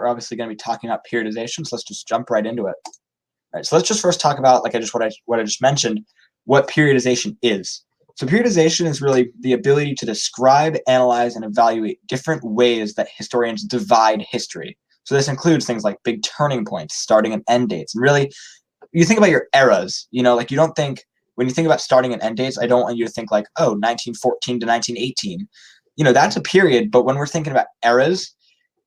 we're obviously going to be talking about periodization, so let's just jump right into it. All right, so let's just first talk about, like what I just mentioned, what periodization is. So periodization is really the ability to describe, analyze, and evaluate different ways that historians divide history. So this includes things like big turning points, starting and end dates. And really, you think about your eras, you know, like you don't think, when you think about starting and end dates, I don't want you to think like, oh, 1914 to 1918. You know, that's a period, but when we're thinking about eras,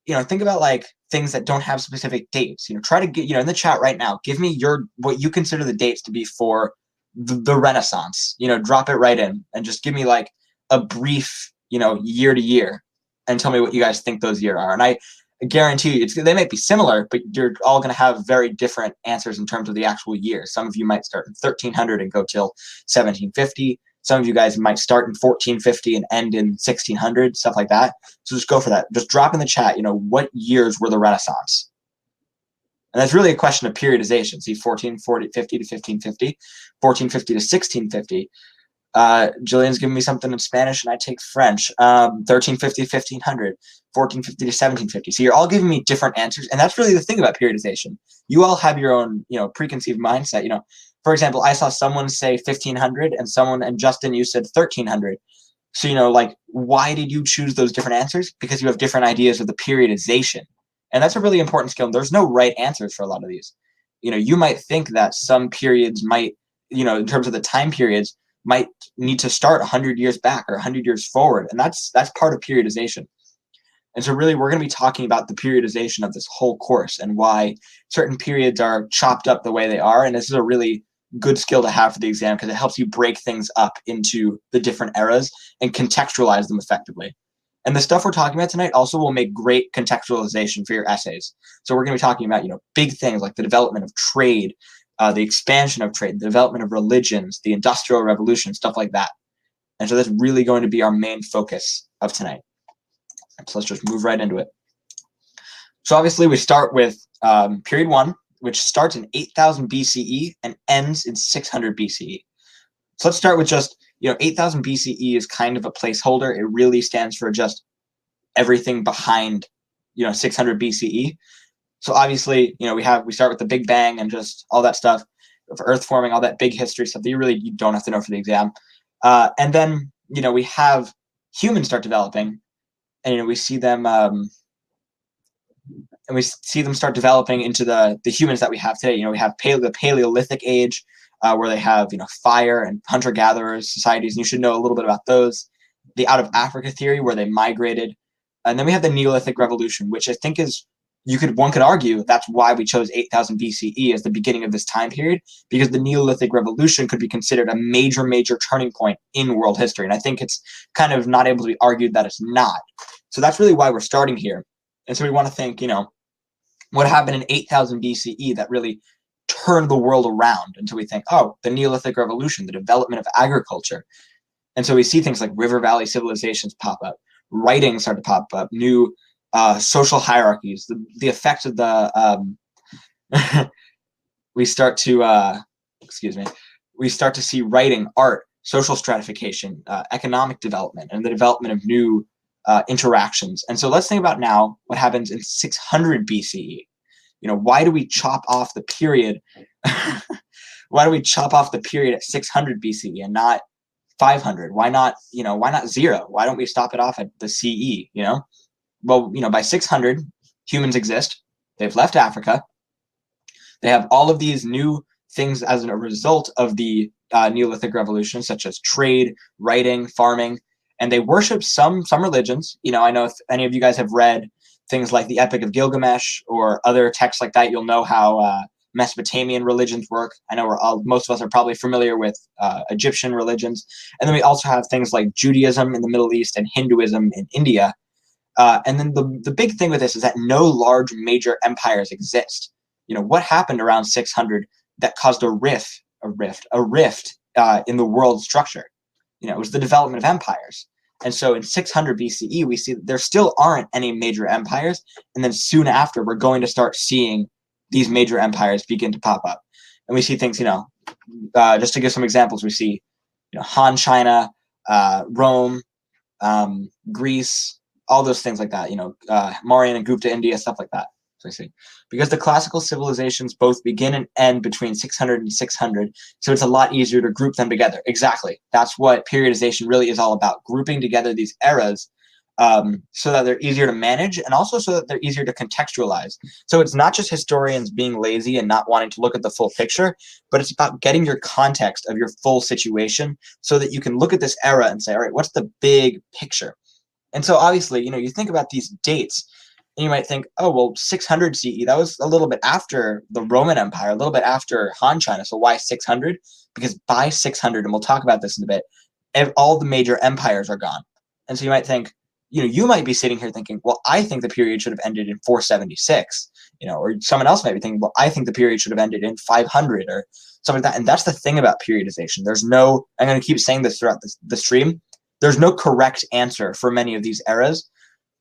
you know, think about like things that don't have specific dates. You know, try to get, you know, in the chat right now, give me what you consider the dates to be for the Renaissance. You know, drop it right in and just give me like a brief, you know, year to year, and tell me what you guys think those years are. And I guarantee you, they might be similar, but you're all going to have very different answers in terms of the actual year. Some of you might start in 1300 and go till 1750. Some of you guys might start in 1450 and end in 1600, stuff like that. So just go for that. Just drop in the chat, you know, what years were the Renaissance? And that's really a question of periodization. See, 1450 to 1550, 1450 to 1650. Jillian's giving me something in Spanish and I take French. 1350 to 1500, 1450 to 1750. So you're all giving me different answers. And that's really the thing about periodization. You all have your own, you know, preconceived mindset. You know, for example, I saw someone say 1500 and Justin, you said 1300. So, you know, like, why did you choose those different answers? Because you have different ideas of the periodization. And that's a really important skill. There's no right answers for a lot of these. You know, you might think that some periods might, you know, in terms of the time periods, might need to start 100 years back or 100 years forward. And that's part of periodization. And so really, we're going to be talking about the periodization of this whole course and why certain periods are chopped up the way they are. And this is a really good skill to have for the exam because it helps you break things up into the different eras and contextualize them effectively. And the stuff we're talking about tonight also will make great contextualization for your essays. So we're going to be talking about, you know, big things like the development of trade, the expansion of trade, the development of religions, the Industrial Revolution, stuff like that. And so that's really going to be our main focus of tonight. So let's just move right into it. So obviously we start with period 1, which starts in 8000 BCE and ends in 600 BCE. So let's start with just, you know, 8000 BCE is kind of a placeholder. It really stands for just everything behind, you know, 600 BCE. So obviously, you know, we start with the Big Bang and just all that stuff, for Earth forming, all that big history stuff that you don't have to know for the exam. And then, you know, we have humans start developing, and, you know, we see them start developing into the humans that we have today. You know, we have the Paleolithic age, where they have, you know, fire and hunter-gatherers societies, and you should know a little bit about those. The out of Africa theory, where they migrated, and then we have the Neolithic Revolution, which I think is, one could argue that's why we chose 8000 BCE as the beginning of this time period, because the Neolithic Revolution could be considered a major turning point in world history. And I think it's kind of not able to be argued that it's not. So that's really why we're starting here. And so we want to think, you know, what happened in 8000 BCE that really turned the world around until we think, oh, the Neolithic Revolution, the development of agriculture. And so we see things like river valley civilizations pop up, writings start to pop up, new social hierarchies, the effect of the we start to see writing, art, social stratification, economic development, and the development of new interactions. And so let's think about now what happens in 600 BCE. You know, why do we chop off the period? Why do we chop off the period at 600 BCE and not 500? Why not 0? Why don't we stop it off at the CE? You know, well, you know, by 600, humans exist. They've left Africa. They have all of these new things as a result of the Neolithic Revolution, such as trade, writing, farming, and they worship some religions. You know, I know if any of you guys have read things like the Epic of Gilgamesh or other texts like that, you'll know how Mesopotamian religions work. I know most of us are probably familiar with Egyptian religions. And then we also have things like Judaism in the Middle East and Hinduism in India. And then the big thing with this is that no large major empires exist. You know, what happened around 600 that caused a rift in the world structure? You know, it was the development of empires. And so in 600 BCE, we see that there still aren't any major empires. And then soon after, we're going to start seeing these major empires begin to pop up. And we see things, you know, just to give some examples, we see, you know, Han China, Rome, Greece, all those things like that, you know, Mauryan and Gupta India, stuff like that. So I see. Because the classical civilizations both begin and end between 600 and 600, so it's a lot easier to group them together. Exactly. That's what periodization really is all about, grouping together these eras so that they're easier to manage and also so that they're easier to contextualize. So it's not just historians being lazy and not wanting to look at the full picture, but it's about getting your context of your full situation so that you can look at this era and say, all right, what's the big picture? And so obviously, you think about these dates, and you might think, oh, well, 600 CE, that was a little bit after the Roman Empire, a little bit after Han China. So why 600? Because by 600, and we'll talk about this in a bit, all the major empires are gone. And so you might think, you might be sitting here thinking, well, I think the period should have ended in 476, or someone else might be thinking, well, I think the period should have ended in 500 or something like that. And that's the thing about periodization. There's no, I'm going to keep saying this throughout the stream, there's no correct answer for many of these eras,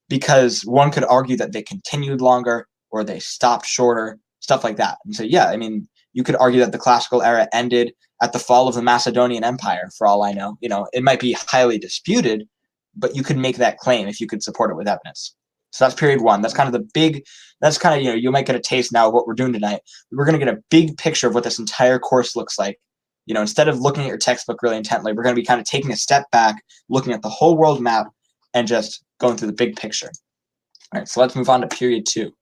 because one could argue that they continued longer or they stopped shorter, stuff like that. And so, yeah, I mean, you could argue that the classical era ended at the fall of the Macedonian Empire, for all I know. It might be highly disputed, but you could make that claim if you could support it with evidence. So that's period one. That's kind of you might get a taste now of what we're doing tonight. We're going to get a big picture of what this entire course looks like. Instead of looking at your textbook really intently, we're going to be kind of taking a step back, looking at the whole world map, and just going through the big picture. All right, so let's move on to period two.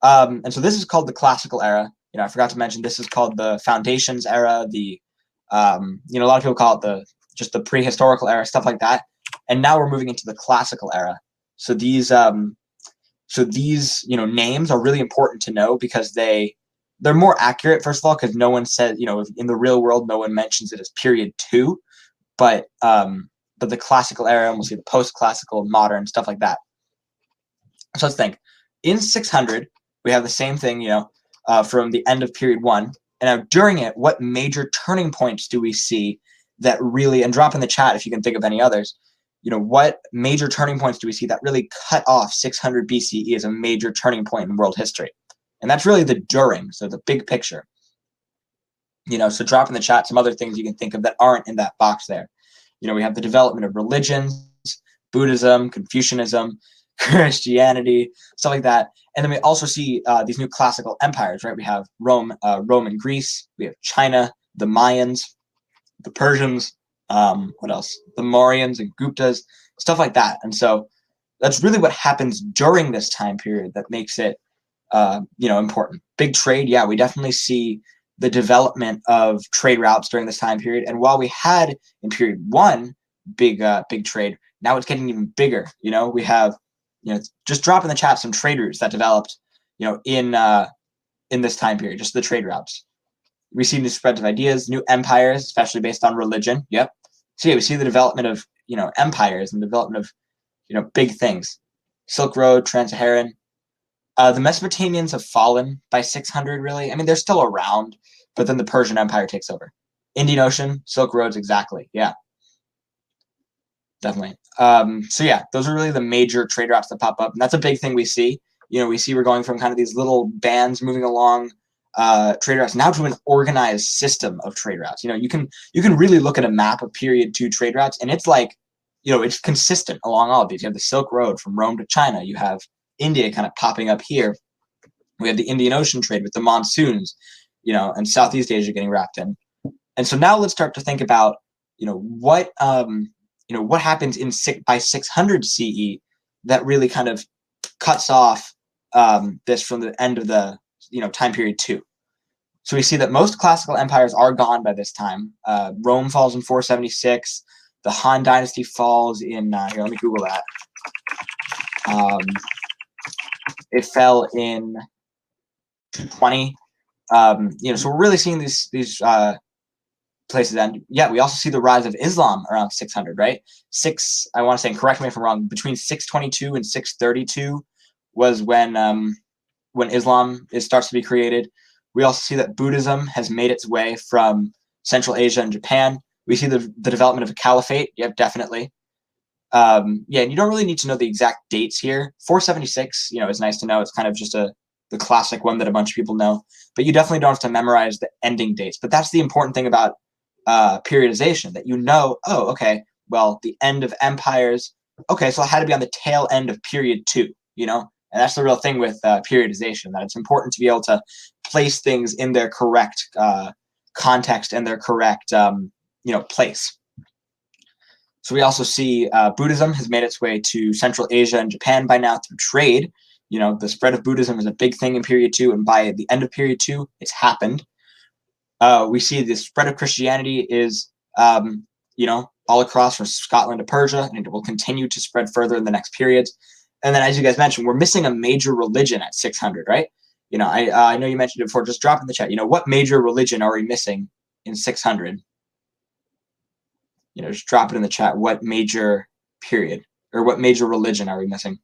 And so this is called the classical era. I forgot to mention this is called the foundations era. A lot of people call it just the prehistorical era, stuff like that. And now we're moving into the classical era. So these names are really important to know because they're more accurate, first of all, because no one said, in the real world, no one mentions it as period two, but the classical era, and we'll see the post-classical, modern, stuff like that. So let's think. In 600, we have the same thing, from the end of period one. And now during it, what major turning points do we see that really, and drop in the chat if you can think of any others, what major turning points do we see that really cut off 600 BCE as a major turning point in world history? And that's really the during, so the big picture. So drop in the chat some other things you can think of that aren't in that box there. We have the development of religions, Buddhism, Confucianism, Christianity, stuff like that. And then we also see these new classical empires, right? We have Rome and Greece. We have China, the Mayans, the Persians, what else? The Mauryans and Guptas, stuff like that. And so that's really what happens during this time period that makes it, important. Big trade, yeah, we definitely see the development of trade routes during this time period. And while we had in period one big trade, now it's getting even bigger. We have, just drop in the chat some trade routes that developed, in this time period, just the trade routes. We see new spreads of ideas, new empires, especially based on religion. Yep. So yeah, we see the development of, empires and development of, big things. Silk Road, Trans-Saharan. The Mesopotamians have fallen by 600, really. I mean, they're still around, but then the Persian Empire takes over. Indian Ocean, Silk Roads, exactly. Yeah, definitely. So yeah, those are really the major trade routes that pop up. And that's a big thing we see. We're going from kind of these little bands moving along trade routes now to an organized system of trade routes. You can really look at a map of period two trade routes, and it's like, it's consistent along all of these. You have the Silk Road from Rome to China. You have India kind of popping up here. We have the Indian Ocean trade with the monsoons, and Southeast Asia getting wrapped in. And so now let's start to think about, what happens by 600 CE that really kind of cuts off this from the end of the time period two. So we see that most classical empires are gone by this time. Rome falls in 476. The Han Dynasty falls in here. Let me Google that. It fell in 220. So we're really seeing these places end. Yeah, we also see the rise of Islam around 600, right? I want to say, and correct me if I'm wrong, between 622 and 632 was when Islam starts to be created. We also see that Buddhism has made its way from Central Asia and Japan. We see the development of a caliphate. Yep, definitely. And you don't really need to know the exact dates here. 476, is nice to know. It's kind of just the classic one that a bunch of people know. But you definitely don't have to memorize the ending dates. But that's the important thing about periodization, that oh, okay, well, the end of empires. Okay, so it had to be on the tail end of period two, And that's the real thing with periodization, that it's important to be able to place things in their correct context and their correct place. So we also see Buddhism has made its way to Central Asia and Japan by now through trade. The spread of Buddhism is a big thing in period 2, and by the end of period 2, it's happened. We see the spread of Christianity is, all across from Scotland to Persia, and it will continue to spread further in the next periods. And then, as you guys mentioned, we're missing a major religion at 600, right? I know you mentioned it before. Just drop in the chat. What major religion are we missing in 600? Just drop it in the chat. What major period or what major religion are we missing?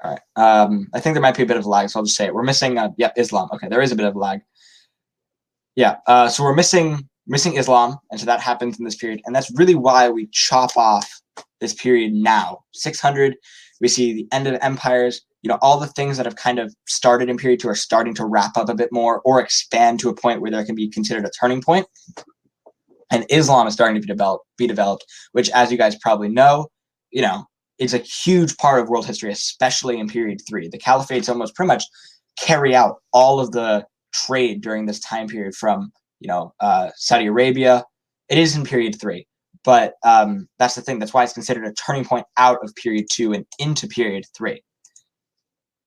All right. I think there might be a bit of a lag, so I'll just say it. We're missing, Islam. Okay, there is a bit of a lag. Yeah, so we're missing Islam, and so that happens in this period, and that's really why we chop off this period now. 600, we see the end of empires. All the things that have kind of started in period 2 are starting to wrap up a bit more or expand to a point where there can be considered a turning point. And Islam is starting to be developed, which, as you guys probably know, is a huge part of world history, especially in period 3. The caliphates almost pretty much carry out all of the trade during this time period from, Saudi Arabia. It is in period 3, but that's the thing. That's why it's considered a turning point out of period 2 and into period 3.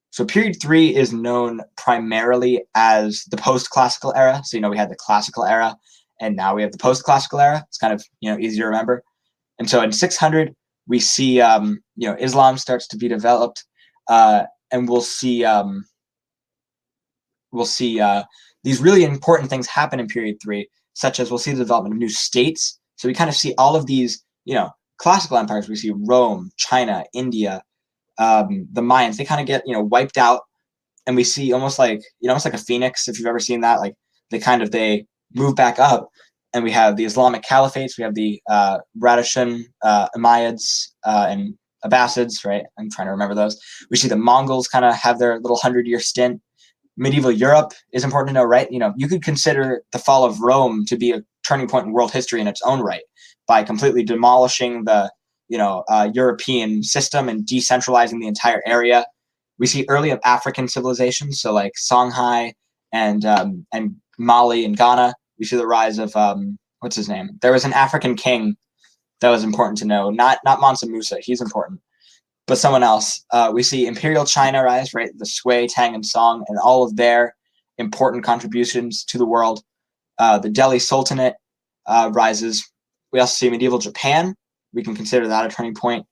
So period 3 is known primarily as the post-classical era. So, we had the classical era, and now we have the post-classical era. It's kind of, easy to remember. And so in 600, we see, Islam starts to be developed, and we'll see these really important things happen in period 3, such as we'll see the development of new states. So we kind of see all of these, classical empires. We see Rome, China, India, the Mayans. They kind of get, wiped out, and we see almost like a phoenix, if you've ever seen that. Like they move back up, and we have the Islamic caliphates. We have the Radishan, Umayyads, and Abbasids, right? I'm trying to remember those. We see the Mongols kind of have their little 100-year stint. Medieval Europe is important to know, right? You could consider the fall of Rome to be a turning point in world history in its own right by completely demolishing the, European system and decentralizing the entire area. We see early African civilizations, so like Songhai and Mali and Ghana. We see the rise of what's his name? There was an African king that was important to know. Not Mansa Musa. He's important. But someone else. We see Imperial China rise, right? The Sui, Tang, and Song, and all of their important contributions to the world. The Delhi Sultanate rises. We also see medieval Japan. We can consider that a turning point.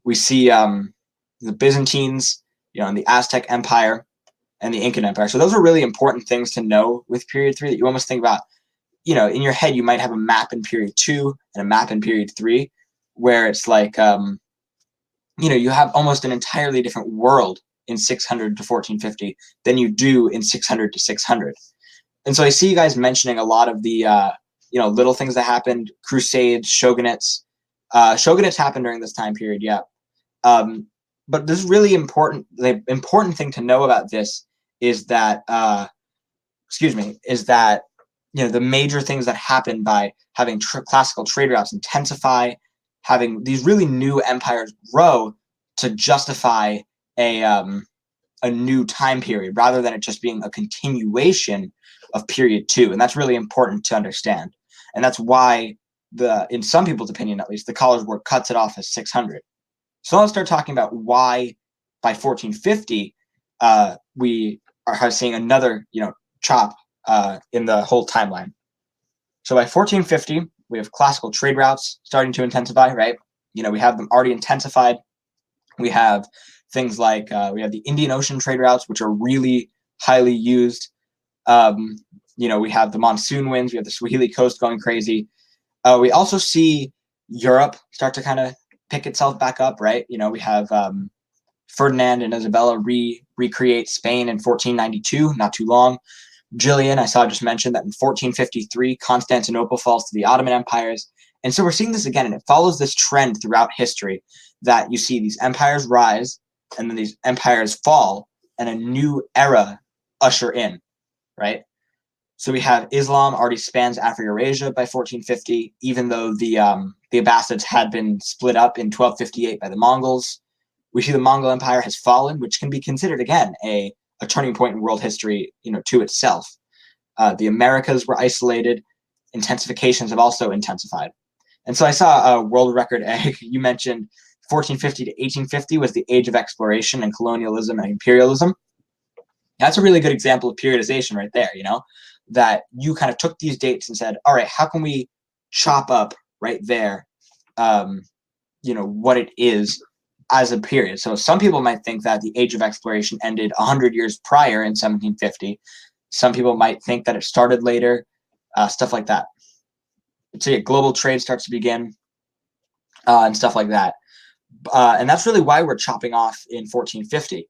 We see the Byzantines, and the Aztec Empire and the Incan Empire. So those are really important things to know with period 3 that you almost think about. In your head, you might have a map in period 2 and a map in period 3, where it's like, you have almost an entirely different world in 600 to 1450 than you do in 600 to 600. And so I see you guys mentioning a lot of the, little things that happened, crusades, shogunates. Shogunates happened during this time period, yeah. But this is really important. The important thing to know about this is that, the major things that happen by having classical trade routes intensify, having these really new empires grow to justify a new time period rather than it just being a continuation of period 2. And that's really important to understand. And that's why in some people's opinion, at least, the College Board cuts it off as 600. So let's start talking about why by 1450 we are seeing another, chop in the whole timeline. So by 1450, we have classical trade routes starting to intensify, right? We have them already intensified. We have things like we have the Indian Ocean trade routes, which are really highly used. We have the monsoon winds. We have the Swahili coast going crazy. We also see Europe start to kind of pick itself back up, right? We have Ferdinand and Isabella recreate Spain in 1492, not too long. Julian, I saw just mentioned that in 1453, Constantinople falls to the Ottoman empires. And so we're seeing this again, and it follows this trend throughout history that you see these empires rise, and then these empires fall, and a new era usher in, right? So we have Islam already spans Afro-Eurasia by 1450, even though the Abbasids had been split up in 1258 by the Mongols. We see the Mongol Empire has fallen, which can be considered, again, a turning point in world history, to itself. The Americas were isolated. Intensifications have also intensified. And so I saw a world record egg. You mentioned 1450 to 1850 was the age of exploration and colonialism and imperialism. That's a really good example of periodization right there, that you kind of took these dates and said, all right, how can we chop up right there, what it is as a period. So some people might think that the age of exploration ended 100 years prior in 1750. Some people might think that it started later, stuff like that. So yeah, global trade starts to begin and stuff like that. And that's really why we're chopping off in 1450.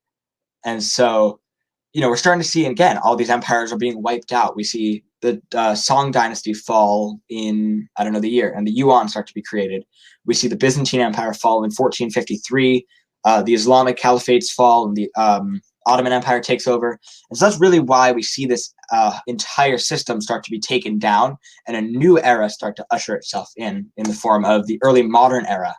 And so, we're starting to see, again, all these empires are being wiped out. We see the Song dynasty fall in, I don't know the year, and the Yuan start to be created. We see the Byzantine Empire fall in 1453. The Islamic caliphates fall, and the Ottoman Empire takes over. And so that's really why we see this entire system start to be taken down and a new era start to usher itself in the form of the early modern era,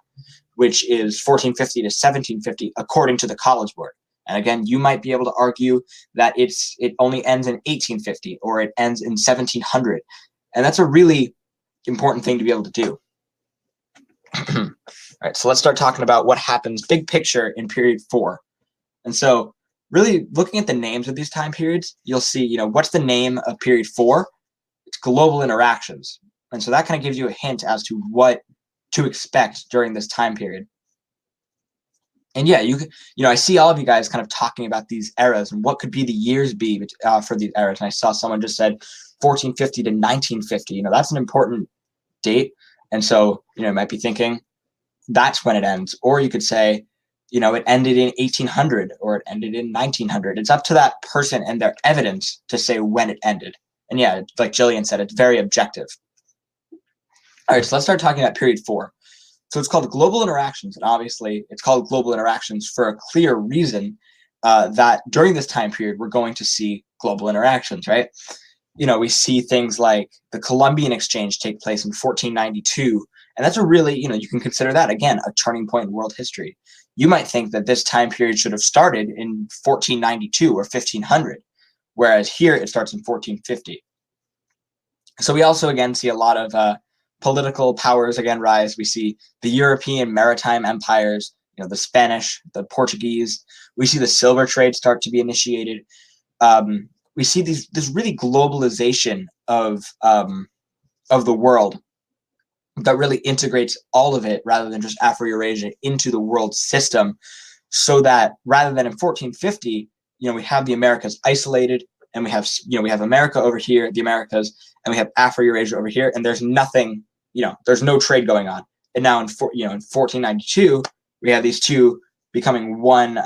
which is 1450 to 1750, according to the College Board. And again, you might be able to argue that it only ends in 1850 or it ends in 1700. And that's a really important thing to be able to do. All right, so let's start talking about what happens big picture in period 4. And so really looking at the names of these time periods, you'll see, what's the name of period 4? It's global interactions. And so that kind of gives you a hint as to what to expect during this time period. And yeah, I see all of you guys kind of talking about these eras and what could be the years be for these eras. And I saw someone just said 1450 to 1950. That's an important date. And so, you might be thinking that's when it ends. Or you could say, it ended in 1800 or it ended in 1900. It's up to that person and their evidence to say when it ended. And yeah, like Jillian said, it's very objective. All right, so let's start talking about period 4. So it's called global interactions, and obviously it's called global interactions for a clear reason, that during this time period we're going to see global interactions, right? We see things like the Columbian Exchange take place in 1492, and that's a really, you can consider that, again, a turning point in world history. You might think that this time period should have started in 1492 or 1500, whereas here it starts in 1450. So we also, again, see a lot of political powers again rise. We see the European maritime empires, the Spanish, the Portuguese. We see the silver trade start to be initiated. We see this really globalization of the world that really integrates all of it rather than just Afro-Eurasia into the world system, so that rather than in 1450, we have the Americas isolated, and we have America over here, the Americas, and we have Afro-Eurasia over here, and there's nothing. There's no trade going on. And now in 1492, we have these two becoming one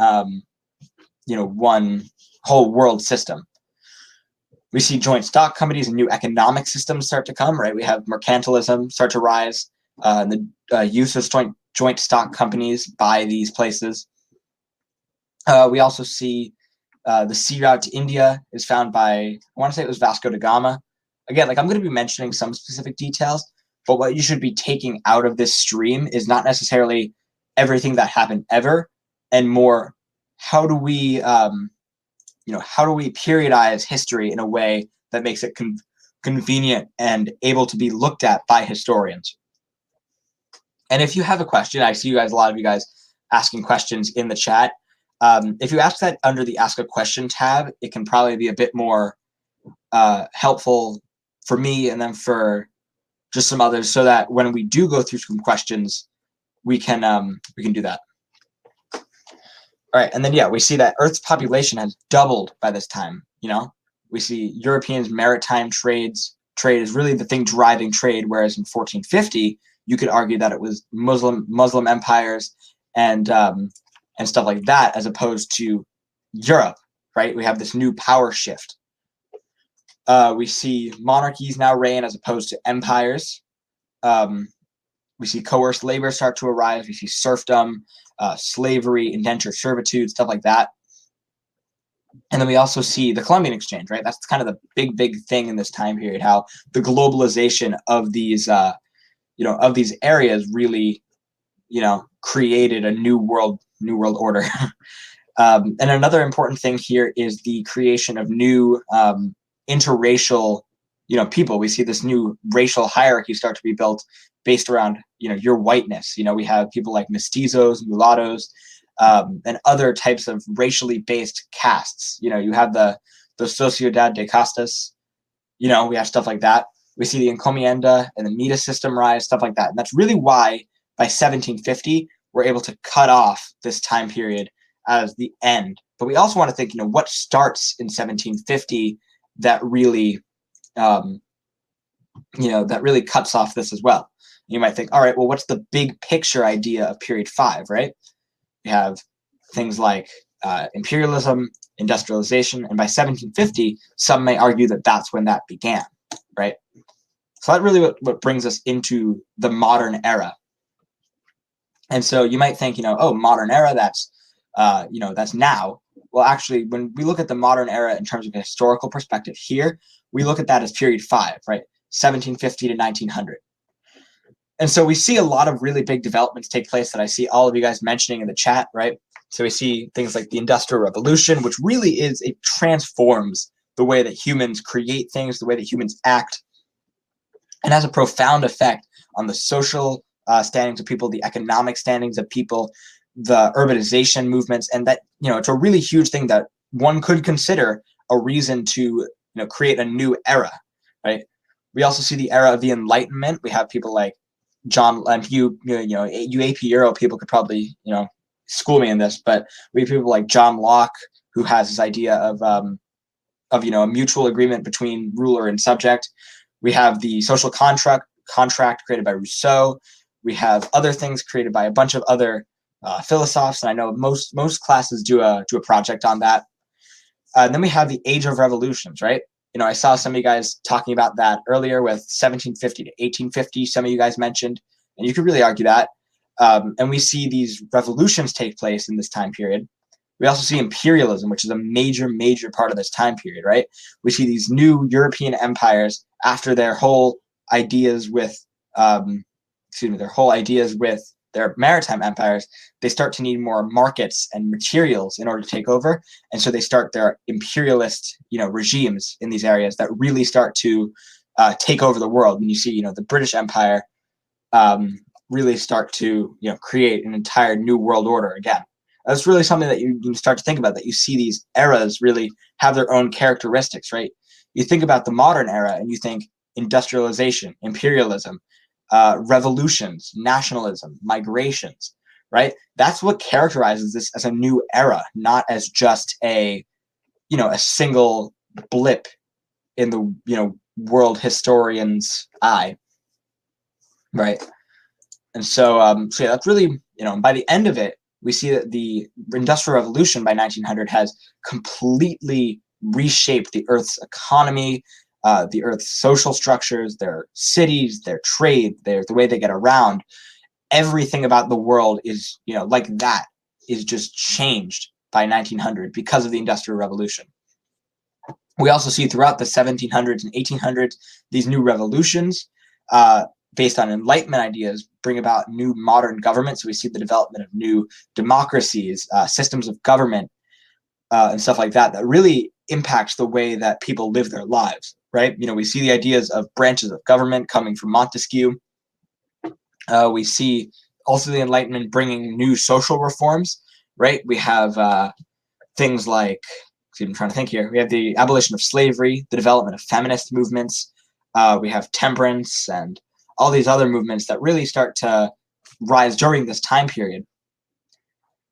whole world system. We see joint stock companies and new economic systems start to come, right? We have mercantilism start to rise, and the use of joint stock companies by these places. We also see the sea route to India is found by, I want to say it was Vasco da Gama. Again, I'm going to be mentioning some specific details, but what you should be taking out of this stream is not necessarily everything that happened ever, and more how do we periodize history in a way that makes it convenient and able to be looked at by historians. And if you have a question, I see a lot of you guys asking questions in the chat. If you ask that under the Ask a Question tab, it can probably be a bit more helpful for me and then for just some others, so that when we do go through some questions, we can do that. All right, and then we see that Earth's population has doubled by this time. We see Europeans' maritime trade is really the thing driving trade, whereas in 1450 you could argue that it was Muslim empires and stuff like that, as opposed to Europe. Right, we have this new power shift. We see monarchies now reign as opposed to empires. We see coerced labor start to arise. We see serfdom, slavery, indentured servitude, stuff like that. And then we also see the Columbian Exchange, right? That's kind of the big thing in this time period, how the globalization of these, of these areas really, created a new world order. And another important thing here is the creation of new interracial, people. We see this new racial hierarchy start to be built based around, your whiteness. We have people like mestizos, mulattoes, and other types of racially based castes. You have the Sociedad de Castas. We have stuff like that. We see the encomienda and the Mita system rise, stuff like that. And that's really why by 1750, we're able to cut off this time period as the end. But we also want to think, what starts in 1750 that really, that really cuts off this as well. You might think, all right, well, what's the big picture idea of period 5, right? We have things like imperialism, industrialization, and by 1750, some may argue that that's when that began, right? So that really what brings us into the modern era. And so you might think, oh, modern era, that's now. Well, actually, when we look at the modern era in terms of a historical perspective here, we look at that as period 5, right? 1750 to 1900. And so we see a lot of really big developments take place that I see all of you guys mentioning in the chat, right? So we see things like the Industrial Revolution, which really it transforms the way that humans create things, the way that humans act, and has a profound effect on the social standings of people, the economic standings of people, the urbanization movements, and that, it's a really huge thing that one could consider a reason to, create a new era, right? We also see the era of the Enlightenment. We have people like John, you AP Euro people could probably, school me in this, but we have people like John Locke, who has this idea of a mutual agreement between ruler and subject. We have the social contract created by Rousseau. We have other things created by a bunch of other philosophers, and I know most classes do a project on that. And then we have the Age of Revolutions, right? I saw some of you guys talking about that earlier with 1750 to 1850. Some of you guys mentioned, and you could really argue that. And we see these revolutions take place in this time period. We also see imperialism, which is a major part of this time period, right? We see these new European empires after their whole ideas with, their maritime empires. They start to need more markets and materials in order to take over, and so they start their imperialist, regimes in these areas that really start to take over the world. And you see, the British Empire really start to, create an entire new world order again. That's really something that you start to think about, that you see these eras really have their own characteristics, right? You think about the modern era and you think industrialization, imperialism, revolutions, nationalism, migrations, right? That's what characterizes this as a new era, not as just a single blip in the, world historian's eye, right? And so, yeah, that's really, by the end of it, we see that the Industrial Revolution by 1900 has completely reshaped the Earth's economy, the Earth's social structures, their cities, their trade, the way they get around. Everything about the world is, like that, is just changed by 1900 because of the Industrial Revolution. We also see throughout the 1700s and 1800s these new revolutions based on Enlightenment ideas bring about new modern governments. So we see the development of new democracies, systems of government, and stuff like that, that really impacts the way that people live their lives, right? We see the ideas of branches of government coming from Montesquieu. We see also the Enlightenment bringing new social reforms, right? We have things like, I'm trying to think here, we have the abolition of slavery, the development of feminist movements, we have temperance, and all these other movements that really start to rise during this time period.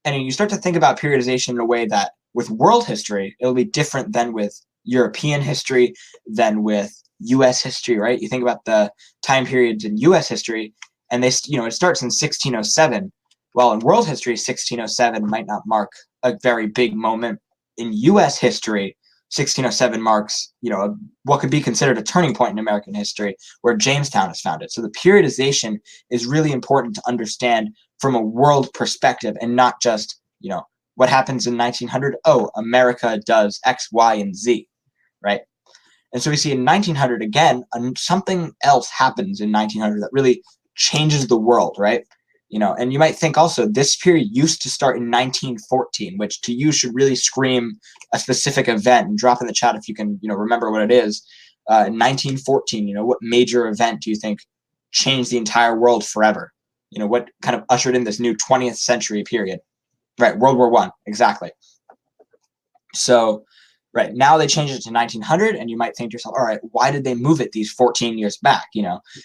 And you start to think about periodization in a way that with world history, it'll be different than with European history, than with US history, right? You think about the time periods in US history, and it starts in 1607. Well, in world history, 1607 might not mark a very big moment. In US history, 1607 marks, what could be considered a turning point in American history, where Jamestown is founded. So the periodization is really important to understand from a world perspective, and not just, what happens in 1900? Oh, America does X, Y, and Z, right? And so we see in 1900 again, something else happens in 1900 that really changes the world, right? And you might think also this period used to start in 1914, which to you should really scream a specific event. And drop in the chat if you can, remember what it is. In 1914, what major event do you think changed the entire world forever? What kind of ushered in this new 20th century period? Right, World War I, exactly. So, right, now they changed it to 1900, and you might think to yourself, all right, why did they move it these 14 years back,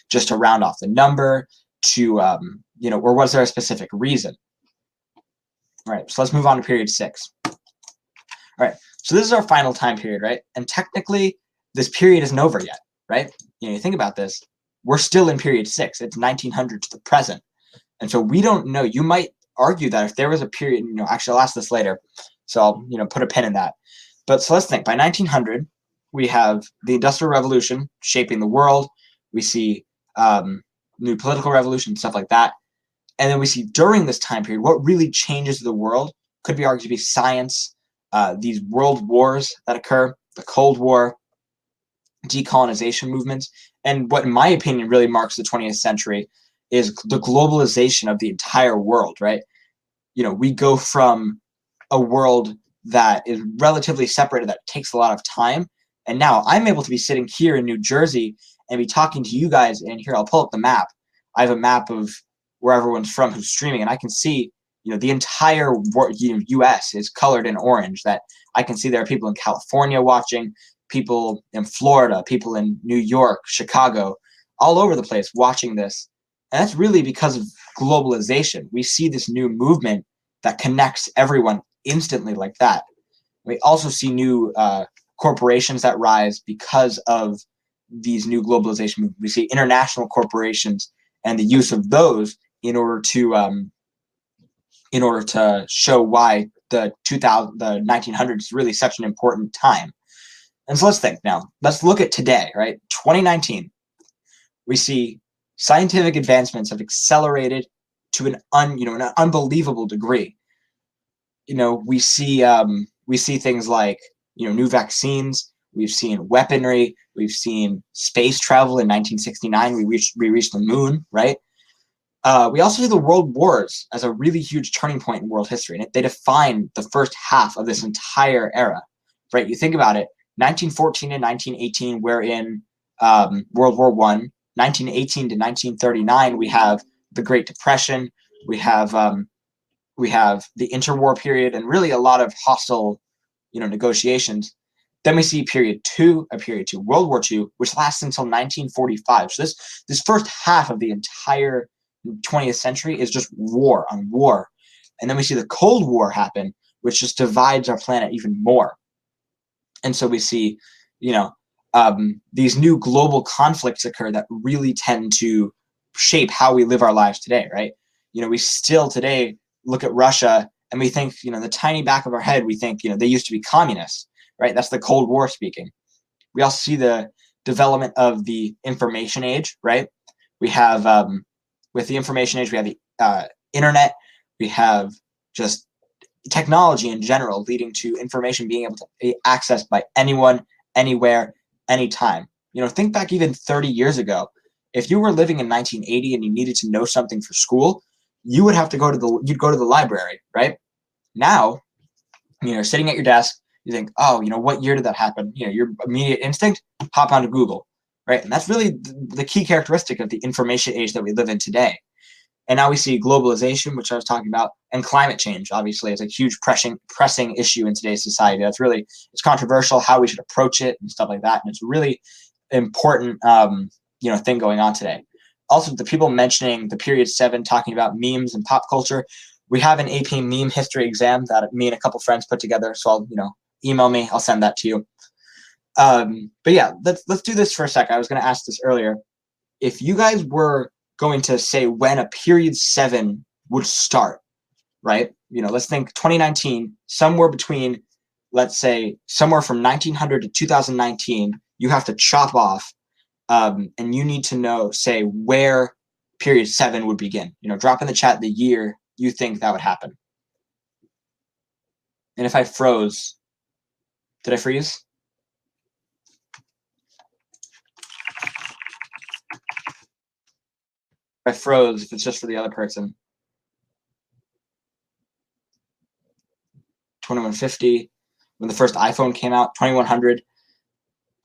just to round off the number, to, or was there a specific reason? All right, so let's move on to period 6. All right, so this is our final time period, right? And technically, this period isn't over yet, right? You think about this, we're still in period 6. It's 1900 to the present. And so we don't know. You might argue that if there was a period, actually I'll ask this later, so I'll, put a pin in that. But so let's think, by 1900, we have the Industrial Revolution shaping the world. We see new political revolution, stuff like that. And then we see during this time period, what really changes the world could be argued to be science, these world wars that occur, the Cold War, decolonization movements, and what in my opinion really marks the 20th century is the globalization of the entire world, right? We go from a world that is relatively separated, that takes a lot of time, and now I'm able to be sitting here in New Jersey and be talking to you guys, and here, I'll pull up the map. I have a map of where everyone's from who's streaming, and I can see, the entire U.S. is colored in orange, that I can see there are people in California watching, people in Florida, people in New York, Chicago, all over the place watching this. And that's really because of globalization. We see this new movement that connects everyone instantly like that. We also see new corporations that rise because of these new globalization movements. We see international corporations and the use of those in order to show why the 1900s is really such an important time. And so let's think now. Let's look at today, right? 2019. We see scientific advancements have accelerated to an unbelievable degree. We see things like new vaccines. We've seen weaponry. We've seen space travel. In 1969, we reached the moon, right? We also see the world wars as a really huge turning point in world history, and they define the first half of this entire era, right? You think about it. 1914 and 1918, we're in World War I. 1918 to 1939, we have the Great Depression. We have the interwar period, and really a lot of hostile, negotiations. Then we see period two, World War II, which lasts until 1945. So this first half of the entire 20th century is just war on war. And then we see the Cold War happen, which just divides our planet even more. And so we see, these new global conflicts occur that really tend to shape how we live our lives today, right? We still today look at Russia and we think, the tiny back of our head, we think, they used to be communists, right? That's the Cold War speaking. We also see the development of the information age, right? We have, with the information age, we have the internet, we have just technology in general leading to information being able to be accessed by anyone, anywhere, anytime. Think back even 30 years ago. If you were living in 1980 and you needed to know something for school, you would have to go to the library, right? Now, sitting at your desk, you think, oh, what year did that happen? Your immediate instinct, hop onto Google, right? And that's really the key characteristic of the information age that we live in today. And now we see globalization, which I was talking about, and climate change, obviously, is a huge pressing issue in today's society. It's controversial how we should approach it and stuff like that. And it's a really important, thing going on today. Also, the people mentioning the period 7, talking about memes and pop culture. We have an AP meme history exam that me and a couple friends put together. So I'll, email me. I'll send that to you. But yeah, let's do this for a sec. I was going to ask this earlier. If you guys were going to say when a period 7 would start, right? Let's think 2019, somewhere between, let's say, somewhere from 1900 to 2019, you have to chop off, and you need to know, say, where period 7 would begin. Drop in the chat the year you think that would happen. And if I froze, did I freeze? If I froze, if it's just for the other person. 2150, when the first iPhone came out, 2100.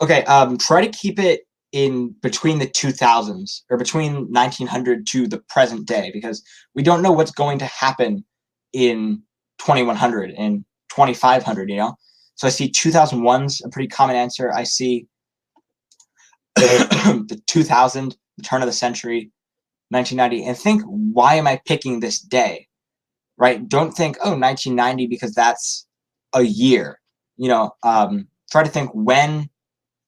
Okay, try to keep it in between the 2000s, or between 1900 to the present day, because we don't know what's going to happen in 2100 and 2500, you know? So I see 2001's a pretty common answer. I see the 2000, the turn of the century, 1990, and think, why am I picking this day, right? Don't think, oh, 1990 because that's a year. You know, try to think, when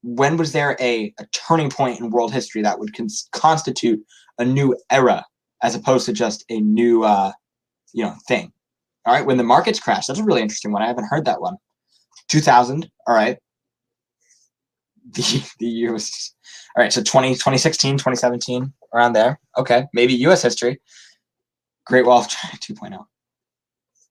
was there a turning point in world history that would constitute a new era, as opposed to just a new, you know, thing. All right, when the markets crash, that's a really interesting one. I haven't heard that one. 2000, all right. The year was, all right, so 2016, 2017, around there. Okay, maybe U.S. history. Great Wall of China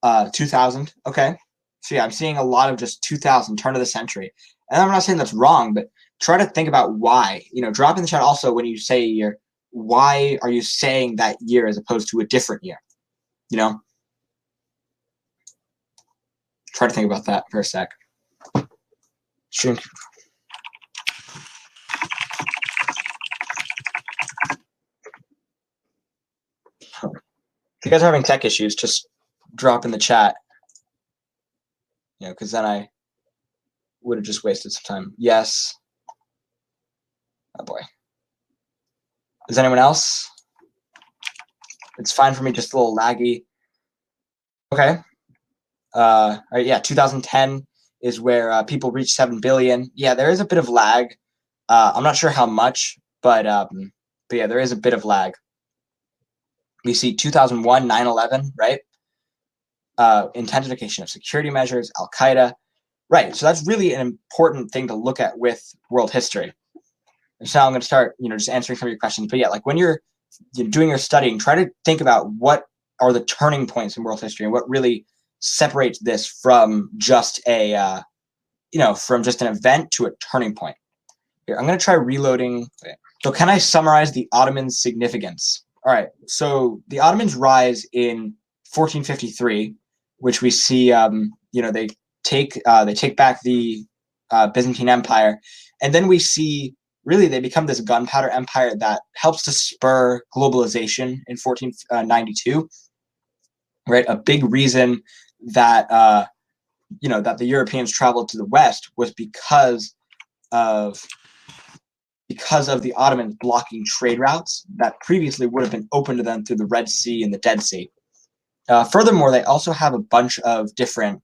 2.0. 2000, okay. So yeah, I'm seeing a lot of just 2000, turn of the century. And I'm not saying that's wrong, but try to think about why. You know, drop in the chat also when you say a year, why are you saying that year as opposed to a different year? You know? Try to think about that for a sec. Shrink. If you guys are having tech issues, just drop in the chat. You know, because then I would have just wasted some time. Yes. Oh boy. Is anyone else? It's fine for me, just a little laggy. Okay. All right, yeah, 2010 is where people reach 7 billion. Yeah, there is a bit of lag. I'm not sure how much, but yeah, there is a bit of lag. We see 2001, 9/11, right? Intensification of security measures, Al-Qaeda. Right, so that's really an important thing to look at with world history. So now I'm going to start, you know, just answering some of your questions. But yeah, like when you're doing your studying, try to think about what are the turning points in world history and what really separates this from just a, you know, from just an event to a turning point. Here, I'm going to try reloading. So can I summarize the Ottoman significance? All right, so the Ottomans rise in 1453, which we see, you know, they take back the Byzantine Empire, and then we see really they become this gunpowder empire that helps to spur globalization in 1492. Right, a big reason that you know, that the Europeans traveled to the West was because of the Ottomans blocking trade routes that previously would have been open to them through the Red Sea and the Dead Sea. Furthermore, they also have a bunch of different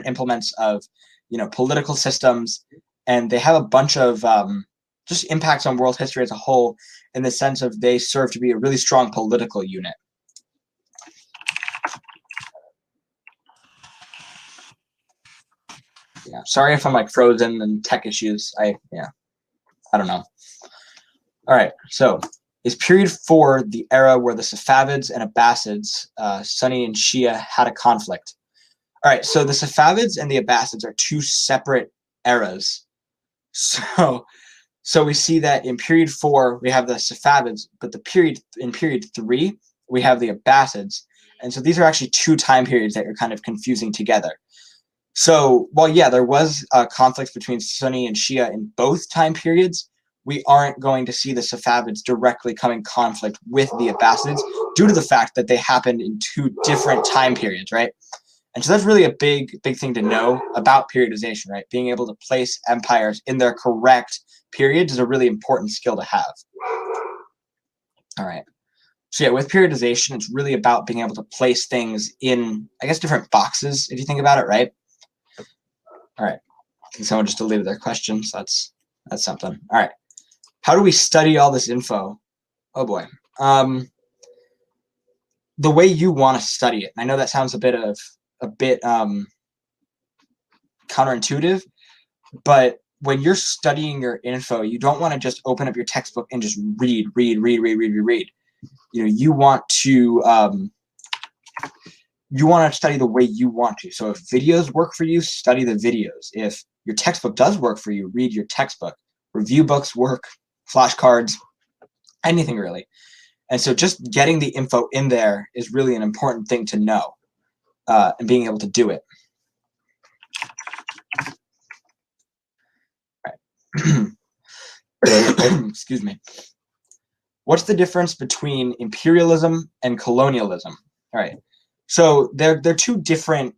implements of, you know, political systems, and they have a bunch of just impacts on world history as a whole, in the sense of they serve to be a really strong political unit. Yeah, sorry if I'm like frozen and tech issues. I don't know. All right, so is period 4 the era where the Safavids and Abbasids, Sunni and Shia, had a conflict? All right, so the Safavids and the Abbasids are two separate eras. So we see that in period 4 we have the Safavids, but in period 3 we have the Abbasids, and so these are actually two time periods that you're kind of confusing together. So while yeah, there was conflicts between Sunni and Shia in both time periods, we aren't going to see the Safavids directly come in conflict with the Abbasids due to the fact that they happened in two different time periods, right? And so that's really a big thing to know about periodization, right? Being able to place empires in their correct periods is a really important skill to have. All right. So yeah, with periodization, it's really about being able to place things in, I guess, different boxes, if you think about it, right? All right. I think someone just deleted their question, so that's something. All right. How do we study all this info? Oh boy. The way you want to study it. I know that sounds a bit counterintuitive, but when you're studying your info, you don't want to just open up your textbook and just read. You know, you want to you want to study the way you want to. So if videos work for you, study the videos. If your textbook does work for you, read your textbook. Review books work, flashcards, anything really. And so just getting the info in there is really an important thing to know, and being able to do it. Right. Excuse me. What's the difference between imperialism and colonialism? All right. So they're two different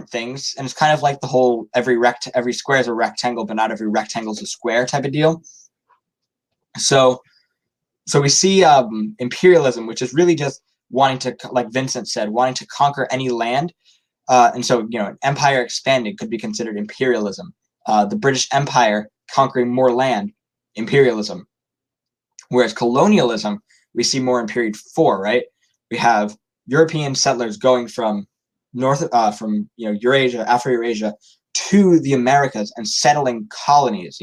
things, and it's kind of like the whole every square is a rectangle, but not every rectangle is a square type of deal. So we see imperialism, which is really just wanting to, like Vincent said, wanting to conquer any land. And so, an empire expanding could be considered imperialism. The British Empire conquering more land, imperialism. Whereas colonialism, we see more in period 4, right? We have European settlers going from Eurasia, Afro-Eurasia, to the Americas and settling colonies.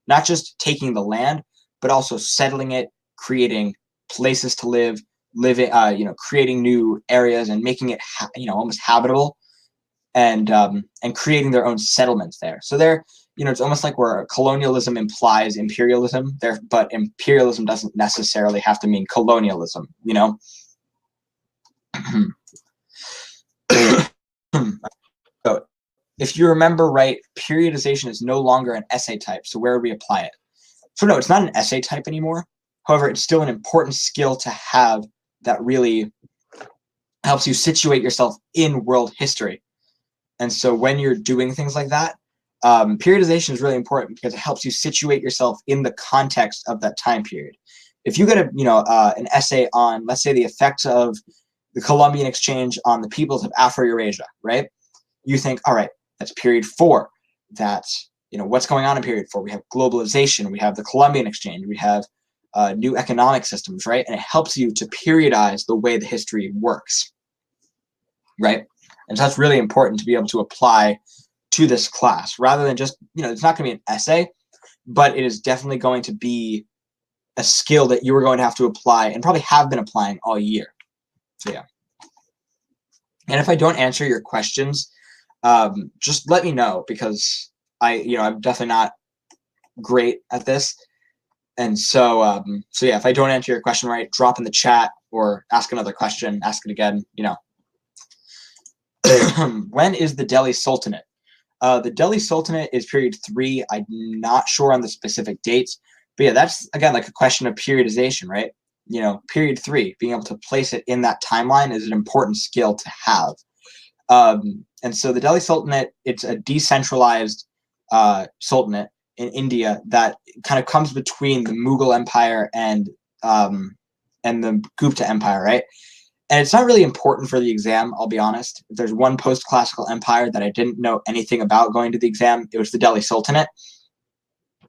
Not just taking the land, but also settling it, creating places to live, creating new areas and making it almost habitable, and creating their own settlements there. So it's almost like where colonialism implies imperialism there, but imperialism doesn't necessarily have to mean colonialism, So if you remember right, periodization is no longer an essay type. So where would we apply it? So no, it's not an essay type anymore. However, it's still an important skill to have that really helps you situate yourself in world history. And so when you're doing things like that, periodization is really important because it helps you situate yourself in the context of that time period. If you get an essay on, let's say, the effects of the Columbian Exchange on the peoples of Afro-Eurasia, right? You think, all right, that's period 4. That's, what's going on in period 4? We have globalization, we have the Columbian Exchange, we have new economic systems, right? And it helps you to periodize the way the history works, right? And so that's really important to be able to apply to this class, rather than just, it's not going to be an essay, but it is definitely going to be a skill that you are going to have to apply and probably have been applying all year. So yeah. And if I don't answer your questions, just let me know, because I'm definitely not great at this. And so, yeah, if I don't answer your question right, drop in the chat or ask another question, ask it again, When is the Delhi Sultanate? The Delhi Sultanate is period 3. I'm not sure on the specific dates, but yeah, that's again like a question of periodization, right? Period 3, being able to place it in that timeline is an important skill to have. And so the Delhi Sultanate, it's a decentralized sultanate in India that kind of comes between the Mughal Empire and the Gupta Empire, right? And it's not really important for the exam, I'll be honest. If there's one post-classical empire that I didn't know anything about going to the exam, it was the Delhi Sultanate.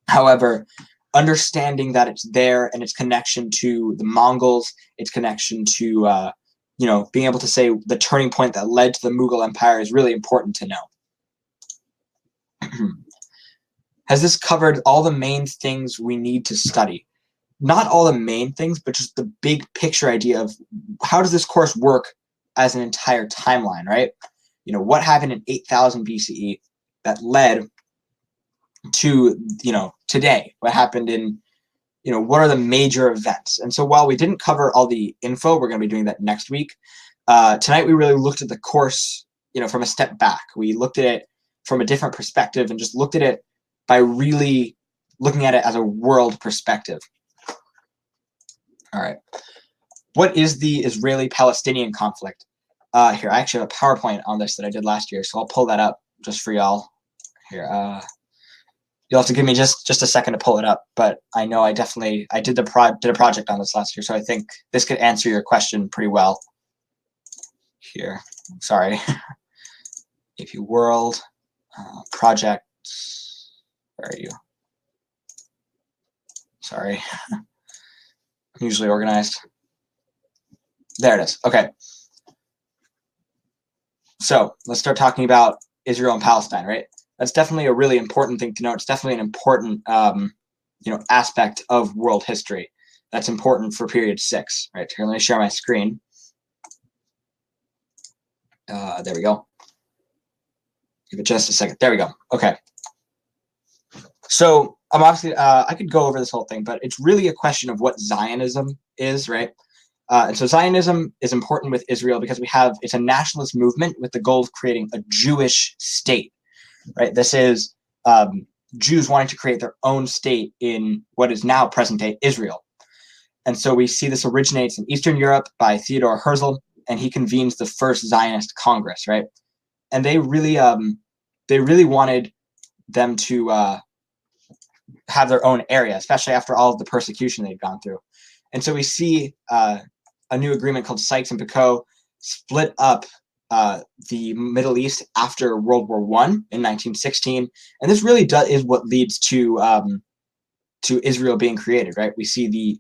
However, understanding that it's there and its connection to the Mongols, its connection to, being able to say the turning point that led to the Mughal Empire is really important to know. Has this covered all the main things we need to study? Not all the main things, but just the big picture idea of how does this course work as an entire timeline, right? What happened in 8000 BCE that led to, today? What happened in, what are the major events? And so while we didn't cover all the info, we're going to be doing that next week. Tonight, we really looked at the course, from a step back. We looked at it from a different perspective and just looked at it by really looking at it as a world perspective. All right. What is the Israeli-Palestinian conflict? Here, I actually have a PowerPoint on this that I did last year, so I'll pull that up just for y'all. Here, you'll have to give me just a second to pull it up, but I know I did a project on this last year, so I think this could answer your question pretty well. Here, sorry. AP World, projects, where are you? Sorry. I'm usually organized. There it is. Okay. So let's start talking about Israel and Palestine, right? That's definitely a really important thing to know. It's definitely an important, aspect of world history. That's important for period 6, right? Here, let me share my screen. There we go. Give it just a second. There we go. Okay. So I'm obviously, I could go over this whole thing, but it's really a question of what Zionism is, right? And so Zionism is important with Israel because it's a nationalist movement with the goal of creating a Jewish state, right? This is Jews wanting to create their own state in what is now present-day Israel. And so we see this originates in Eastern Europe by Theodor Herzl, and he convenes the first Zionist Congress, right? And they really wanted them to have their own area, especially after all of the persecution they'd gone through. And so we see a new agreement called Sykes-Picot split up the Middle East after World War I in 1916, and this really is what leads to Israel being created, right? We see the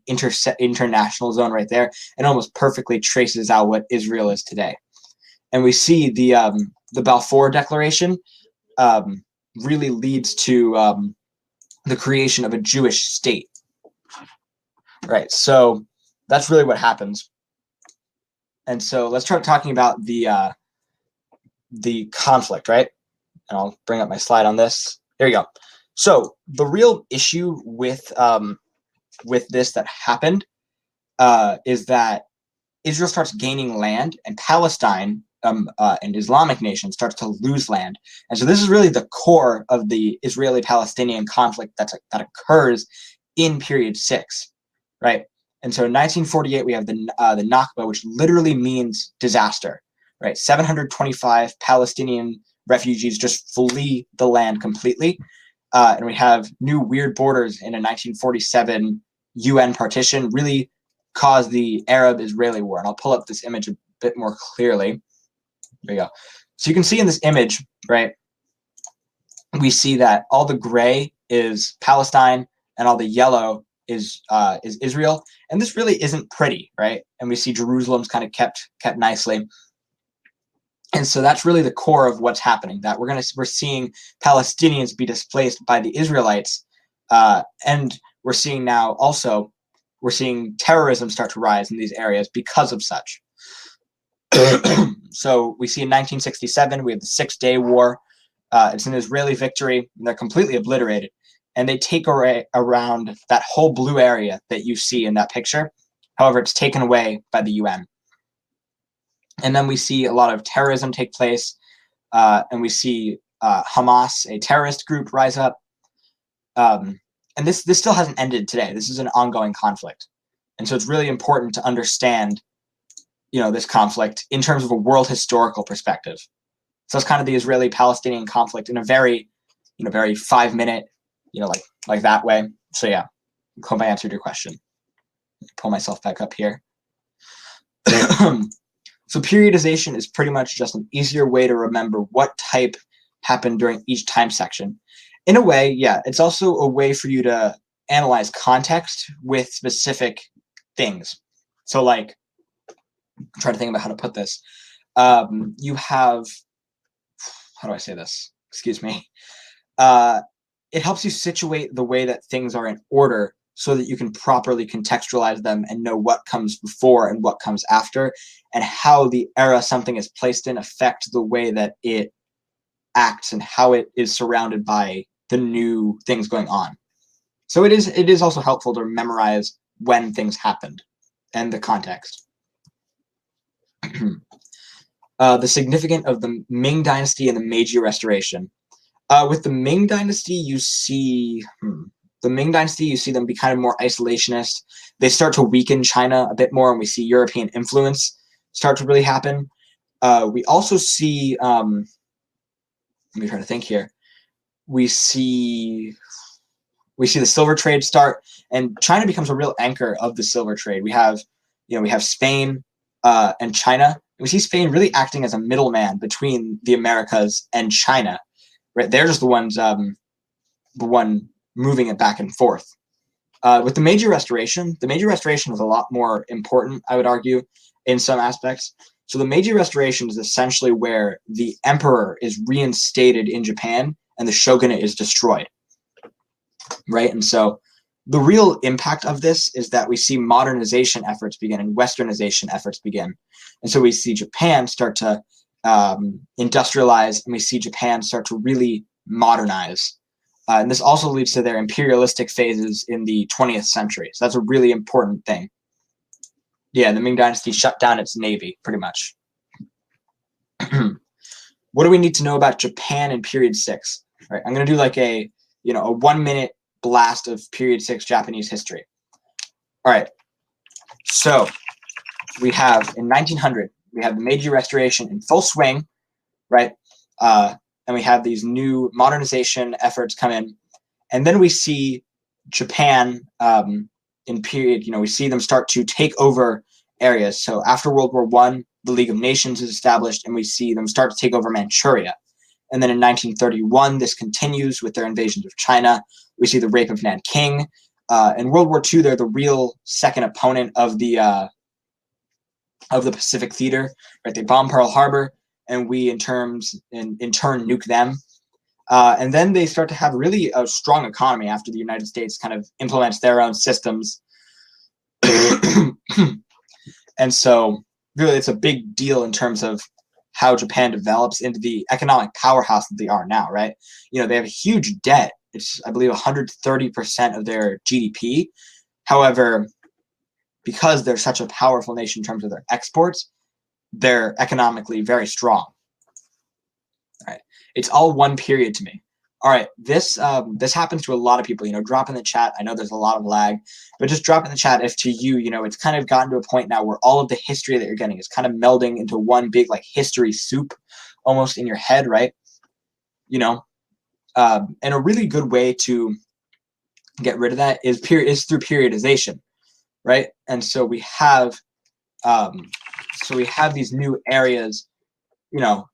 international zone right there, and almost perfectly traces out what Israel is today. And we see the Balfour Declaration really leads to the creation of a Jewish state, right? So that's really what happens. And so let's start talking about the conflict, right? And I'll bring up my slide on this. There you go. So the real issue with this that happened is that Israel starts gaining land, and Palestine and Islamic nation starts to lose land. And so this is really the core of the Israeli-Palestinian conflict that occurs in period 6, right? And so in 1948, we have the Nakba, which literally means disaster, right? 725 Palestinian refugees just flee the land completely. And we have new weird borders in a 1947 UN partition, really caused the Arab-Israeli war. And I'll pull up this image a bit more clearly. There you go. So you can see in this image, right, we see that all the gray is Palestine and all the yellow is Israel. And this really isn't pretty, right? And we see Jerusalem's kind of kept nicely. And so that's really the core of what's happening, that we're seeing Palestinians be displaced by the Israelites. And we're seeing now also, we're seeing terrorism start to rise in these areas because of such. So we see in 1967, we have the 6-Day War. It's an Israeli victory, and they're completely obliterated. And they take around that whole blue area that you see in that picture. However, it's taken away by the UN. And then we see a lot of terrorism take place, and we see Hamas, a terrorist group, rise up. And this still hasn't ended today. This is an ongoing conflict. And so it's really important to understand, this conflict in terms of a world historical perspective. So it's kind of the Israeli-Palestinian conflict in a very, very 5-minute, like that way. So yeah, I hope I answered your question. Pull myself back up here. So periodization is pretty much just an easier way to remember what type happened during each time section. In a way, yeah, it's also a way for you to analyze context with specific things. So like, I'm trying to think about how to put this. You have, how do I say this? Excuse me. It helps you situate the way that things are in order so that you can properly contextualize them and know what comes before and what comes after, and how the era something is placed in affects the way that it acts and how it is surrounded by the new things going on. So it is also helpful to memorize when things happened and the context. The significance of the Ming Dynasty and the Meiji Restoration. With the Ming Dynasty, you see them be kind of more isolationist. They start to weaken China a bit more, and we see European influence start to really happen. We also see, let me try to think here. We see the silver trade start, and China becomes a real anchor of the silver trade. We have Spain and China. We see Spain really acting as a middleman between the Americas and China. Right, they're just the one moving it back and forth. With the Meiji Restoration was a lot more important, I would argue, in some aspects. So the Meiji Restoration is essentially where the emperor is reinstated in Japan and the shogunate is destroyed. Right, and so the real impact of this is that we see modernization efforts begin and westernization efforts begin. And so we see Japan start to industrialize, and we see Japan start to really modernize. And this also leads to their imperialistic phases in the 20th century. So that's a really important thing. Yeah, the Ming Dynasty shut down its navy, pretty much. What do we need to know about Japan in period 6? All right, I'm going to do like a 1-minute blast of period 6 Japanese history. All right, so we have in 1900, we have the Meiji Restoration in full swing, right? And we have these new modernization efforts come in. And then we see Japan in period, we see them start to take over areas. So after World War I, the League of Nations is established, and we see them start to take over Manchuria. And then in 1931, this continues with their invasions of China. We see the rape of Nanking. In World War II, they're the real second opponent of the Pacific Theater. Right? They bomb Pearl Harbor, and we in turn nuke them. And then they start to have really a strong economy after the United States kind of implements their own systems. And so really it's a big deal in terms of how Japan develops into the economic powerhouse that they are now, right? They have a huge debt. It's, I believe, 130% of their GDP. However, because they're such a powerful nation in terms of their exports, they're economically very strong. All right. It's all one period to me. All right, this happens to a lot of people. Drop in the chat. I know there's a lot of lag, but just drop in the chat if to you, it's kind of gotten to a point now where all of the history that you're getting is kind of melding into one big like history soup, almost in your head, right? And a really good way to get rid of that is through periodization, right? And so we have these new areas.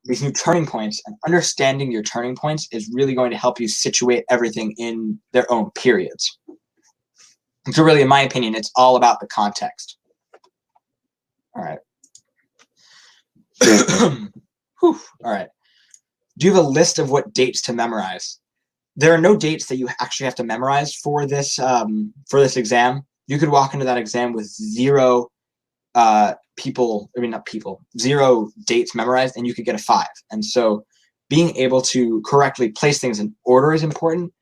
These new turning points, and understanding your turning points is really going to help you situate everything in their own periods. And so really, in my opinion, it's all about the context. All right. All right. Do you have a list of what dates to memorize? There are no dates that you actually have to memorize for this exam. You could walk into that exam with zero zero dates memorized, and you could get a 5. And so being able to correctly place things in order is important.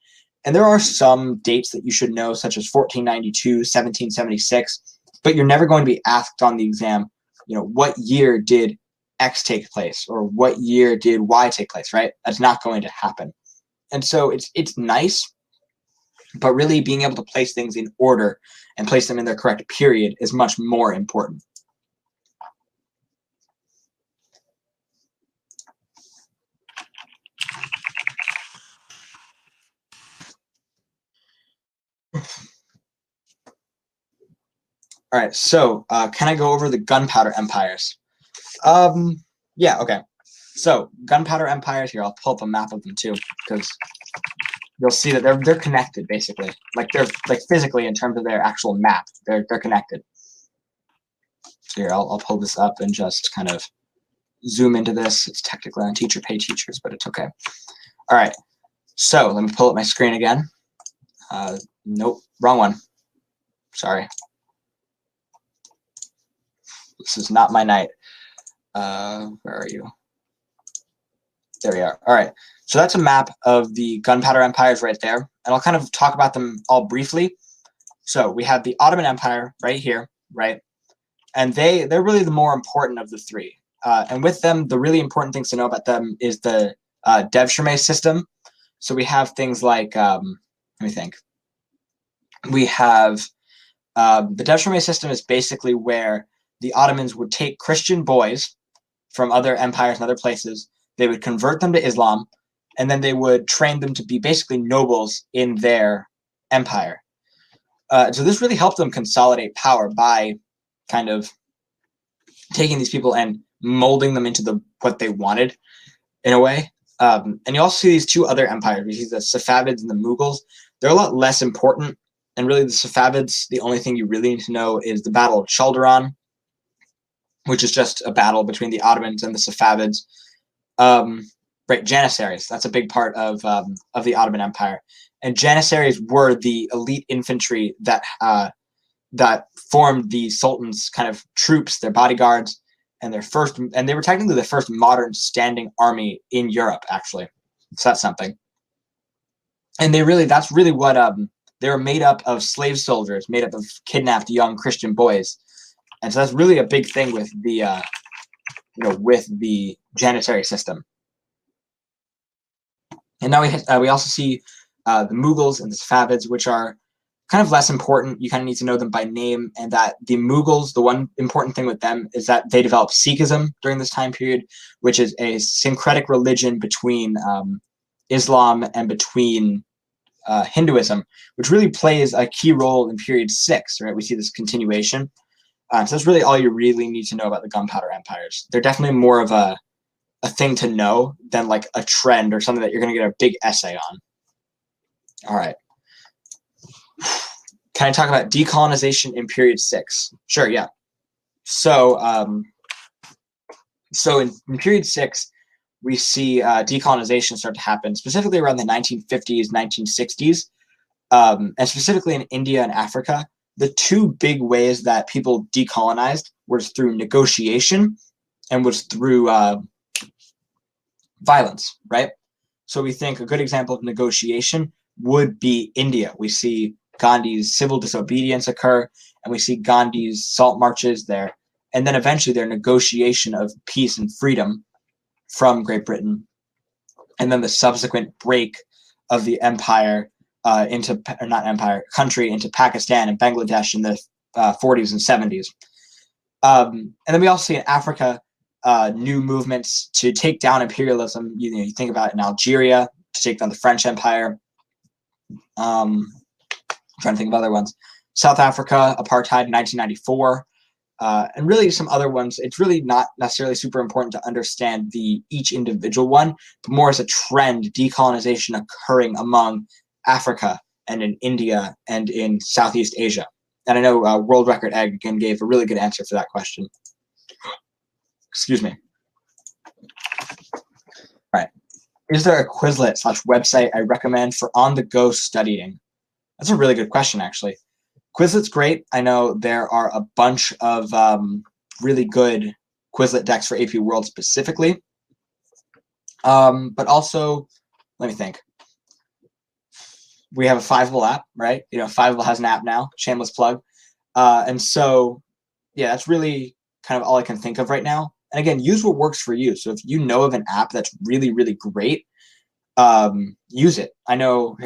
And there are some dates that you should know, such as 1492, 1776, but you're never going to be asked on the exam, what year did X take place, or what year did Y take place, right? That's not going to happen. And so it's nice, but really being able to place things in order and place them in their correct period is much more important. All right, so can I go over the Gunpowder Empires? Yeah, okay. So Gunpowder Empires, here, I'll pull up a map of them too, because you'll see that they're connected, basically. They're physically, in terms of their actual map, they're connected. So here, I'll pull this up and just kind of zoom into this. It's technically on teacher pay teachers, but it's okay. All right, so let me pull up my screen again. Nope, wrong one. Sorry. This is not my night. Where are you? There we are. All right. So that's a map of the Gunpowder Empires right there. And I'll kind of talk about them all briefly. So we have the Ottoman Empire right here, right? And they're really the more important of the three. And with them, the really important things to know about them is the Devshirme system. So we have things like, let me think. We have the Devshirme system is basically where the Ottomans would take Christian boys from other empires and other places. They would convert them to Islam, and then they would train them to be basically nobles in their empire. So this really helped them consolidate power by kind of taking these people and molding them into what they wanted in a way. And you also see these two other empires. You see the Safavids and the Mughals. They're a lot less important. And really the Safavids, the only thing you really need to know is the Battle of Chaldiran, which is just a battle between the Ottomans and the Safavids. Right, Janissaries, that's a big part of the Ottoman Empire. And Janissaries were the elite infantry that formed the Sultan's kind of troops, their bodyguards. and they were technically the first modern standing army in Europe, actually. So that's something. And that's really what they were made up of slave soldiers, made up of kidnapped young Christian boys, and so that's really a big thing with the with the janitary system. And now we also see the Mughals and the Safavids, which are kind of less important. You kind of need to know them by name, and that the Mughals, the one important thing with them is that they developed Sikhism during this time period, which is a syncretic religion between Islam and between Hinduism, which really plays a key role in period 6, right? We see this continuation. So that's really all you really need to know about the Gunpowder empires. They're definitely more of a thing to know than like a trend or something that you're going to get a big essay on. All right. Can I talk about decolonization in period 6? Sure, yeah. So, in period 6, we see decolonization start to happen, specifically around the 1950s, 1960s, and specifically in India and Africa. The two big ways that people decolonized was through negotiation and was through violence, right? So we think a good example of negotiation would be India. We see Gandhi's civil disobedience occur, and we see Gandhi's salt marches there, and then eventually their negotiation of peace and freedom from Great Britain, and then the subsequent break of the empire country into Pakistan and Bangladesh in the 40s and 70s. And then we also see in Africa new movements to take down imperialism. You think about it in Algeria to take down the French Empire. I'm trying to think of other ones. South Africa, apartheid in 1994. And really some other ones. It's really not necessarily super important to understand each individual one, but more as a trend, decolonization occurring among Africa and in India and in Southeast Asia. And I know World Record Egg again gave a really good answer for that question. Excuse me. All right. Is there a Quizlet / website I recommend for on-the-go studying? That's a really good question, actually. Quizlet's great. I know there are a bunch of really good Quizlet decks for AP World specifically. But also, let me think. We have a Fiveable app, right? Fiveable has an app now, shameless plug. And so, yeah, that's really kind of all I can think of right now. And again, use what works for you. So if you know of an app that's really, really great, use it. I know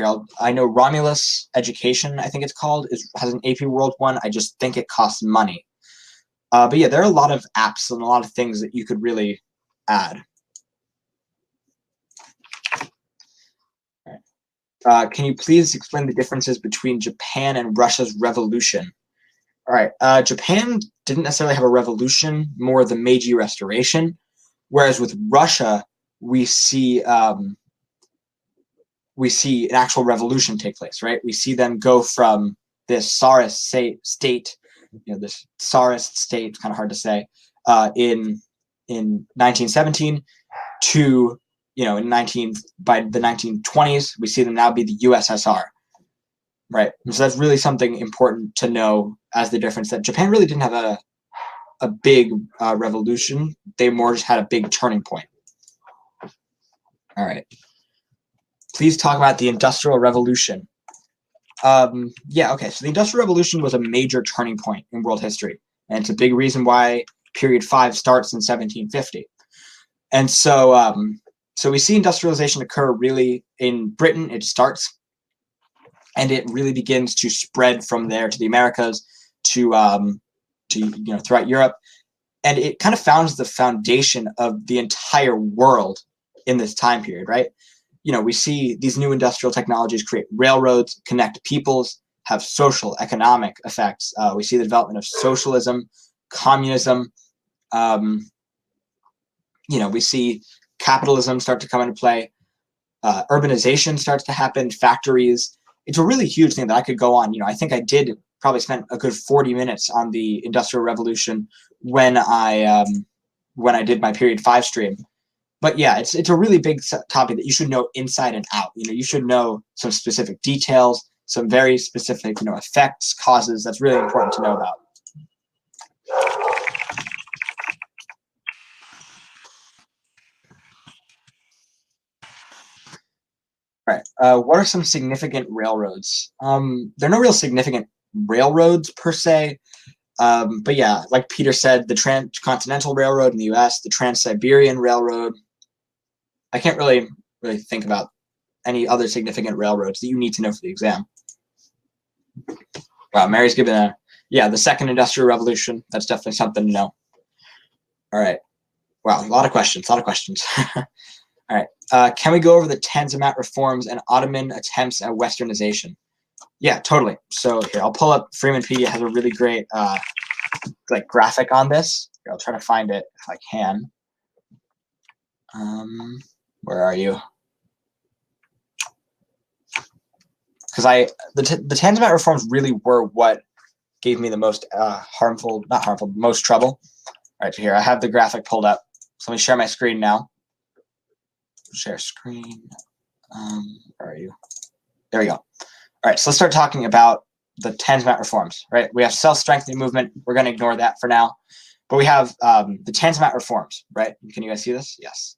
Romulus Education, I think it's called, has an AP World one. I just think it costs money. But yeah, there are a lot of apps and a lot of things that you could really add. Can you please explain the differences between Japan and Russia's revolution? All right, Japan didn't necessarily have a revolution, more the Meiji Restoration, whereas with Russia, we see an actual revolution take place, right? We see them go from this Tsarist state, this Tsarist state, it's kind of hard to say, in 1917 to by the 1920s, we see them now be the USSR, right? So that's really something important to know as the difference, that Japan really didn't have a big revolution. They more just had a big turning point. All right. Please talk about the Industrial Revolution. Yeah, okay. So the Industrial Revolution was a major turning point in world history, and it's a big reason why period 5 starts in 1750. And so, so we see industrialization occur really in Britain. It starts, and it really begins to spread from there to the Americas, to throughout Europe, and it kind of founds the foundation of the entire world in this time period, right? We see these new industrial technologies create railroads, connect peoples, have social, economic effects. We see the development of socialism, communism. We see capitalism start to come into play. Urbanization starts to happen, factories. It's a really huge thing that I could go on. I think I did probably spend a good 40 minutes on the Industrial Revolution when I did my period 5 stream. But yeah, it's a really big topic that you should know inside and out. You should know some specific details, some very specific, effects, causes. That's really important to know about. All right. What are some significant railroads? There are no real significant railroads per se. But yeah, like Peter said, the Transcontinental Railroad in the U.S., the Trans-Siberian Railroad. I can't really think about any other significant railroads that you need to know for the exam. Wow, Mary's given the Second Industrial Revolution. That's definitely something to know. All right. Wow, a lot of questions. All right. Can we go over the Tanzimat reforms and Ottoman attempts at Westernization? Yeah, totally. So here, I'll pull up Freemanpedia. Has a really great graphic on this. Here, I'll try to find it if I can. Where are you? Because the Tanzimat reforms really were what gave me the most most trouble. All right, so here I have the graphic pulled up. So let me share my screen now. Share screen. Where are you? There we go. All right, so let's start talking about the Tanzimat reforms. Right, we have self-strengthening movement. We're going to ignore that for now, but we have the Tanzimat reforms. Right? Can you guys see this? Yes.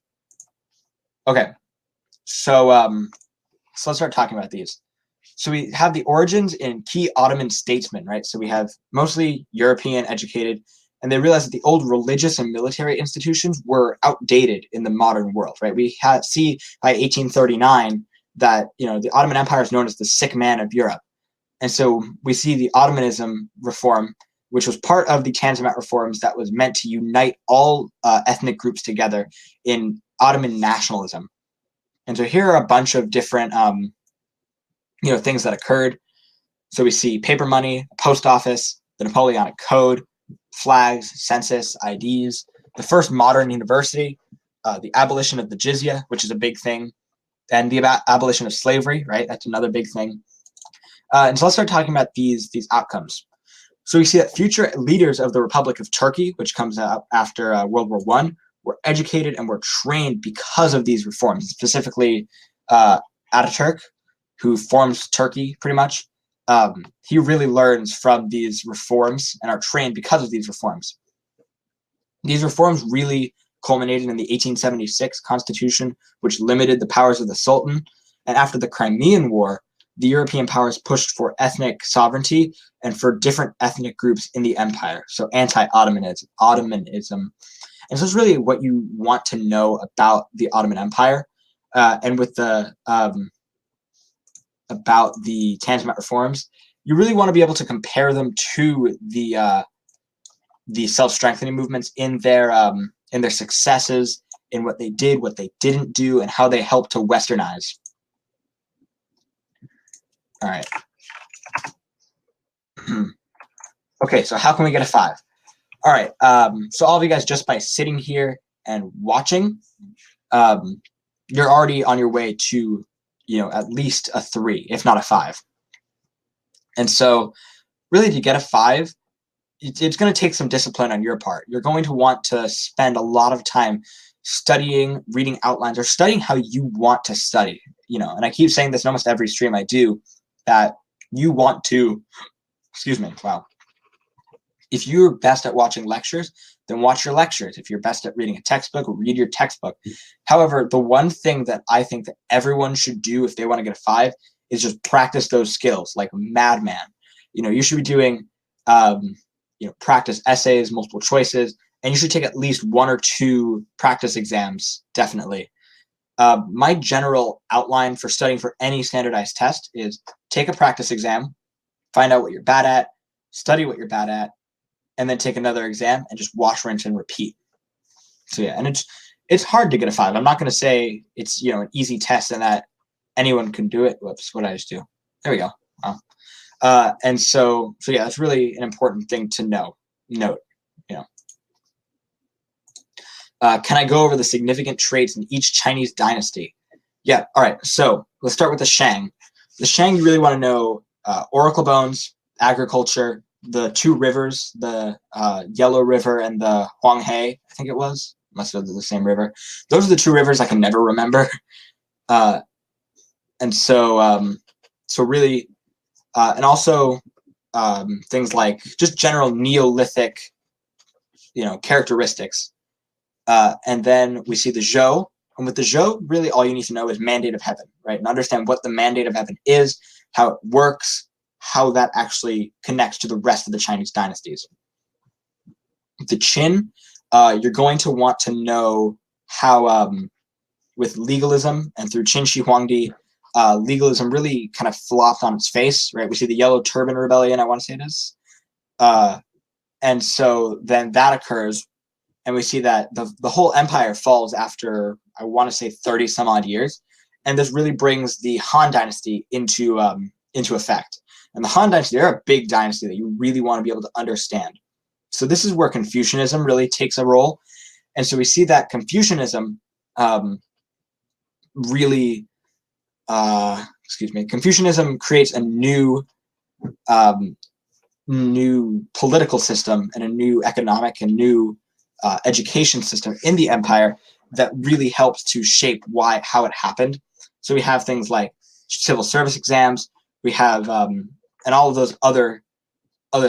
Okay. So so let's start talking about these. So we have the origins in key Ottoman statesmen. Right. So we have mostly European educated. And they realized that the old religious and military institutions were outdated in the modern world, right? We see by 1839 that the Ottoman Empire is known as the sick man of Europe, and so we see the Ottomanism reform, which was part of the Tanzimat reforms, that was meant to unite all ethnic groups together in Ottoman nationalism. And so here are a bunch of different things that occurred. So we see paper money, post office, the Napoleonic Code, flags, census, IDs, the first modern university, the abolition of the jizya, which is a big thing, and the abolition of slavery, right? That's another big thing. And so let's start talking about these outcomes. So we see that future leaders of the Republic of Turkey, which comes out after World War I, were educated and were trained because of these reforms, specifically Ataturk, who forms Turkey pretty much. He really learns from these reforms and are trained because of these reforms. These reforms really culminated in the 1876 Constitution, which limited the powers of the Sultan. And after the Crimean War, the European powers pushed for ethnic sovereignty and for different ethnic groups in the empire. So anti-Ottomanism. And so it's really what you want to know about the Ottoman Empire. And with the about the Tanzimat reforms, you really want to be able to compare them to the self-strengthening movements in their successes, in what they did, what they didn't do, and how they helped to westernize. All right. Okay, so how can we get a 5? All right. So all of you guys, just by sitting here and watching, you're already on your way to at least a 3, if not a 5. And so really to get a 5, it's going to take some discipline on your part. You're going to want to spend a lot of time studying, reading outlines, or studying how you want to study, and I keep saying this in almost every stream I do, that you want to, wow. If you're best at watching lectures, then watch your lectures. If you're best at reading a textbook, read your textbook. However, the one thing that I think that everyone should do if they want to get a 5 is just practice those skills like a madman. You should be doing, practice essays, multiple choices, and you should take at least 1 or 2 practice exams, definitely. My general outline for studying for any standardized test is take a practice exam, find out what you're bad at, study what you're bad at, and then take another exam and just wash, rinse, and repeat. So yeah, and it's hard to get a 5. I'm not going to say it's an easy test and that anyone can do it. Whoops, what did I just do? There we go. Wow. And so yeah, that's really an important thing to note. Can I go over the significant traits in each Chinese dynasty? Yeah. All right. So let's start with the Shang. The Shang, you really want to know oracle bones, agriculture, the 2 rivers, the Yellow River and the Huanghe, I think it was. Must have been the same river. Those are the 2 rivers I can never remember. And so, so really, and also things like just general Neolithic, characteristics. And then we see the Zhou, And with the Zhou, really all you need to know is mandate of heaven, right? And understand what the mandate of heaven is, how it works, how that actually connects to the rest of the Chinese dynasties. The Qin, you're going to want to know how, with legalism and through Qin Shi Huangdi, legalism really kind of flopped on its face, right? We see the Yellow Turban Rebellion, I want to say it is. And so then that occurs, and we see that the whole empire falls after, I want to say, 30 some odd years. And this really brings the Han Dynasty into effect. And the Han Dynasty, they're a big dynasty that you really want to be able to understand. So this is where Confucianism really takes a role. And so we see that Confucianism Confucianism creates a new political system and a new economic and new education system in the empire that really helps to shape how it happened. So we have things like civil service exams, we have and all of those other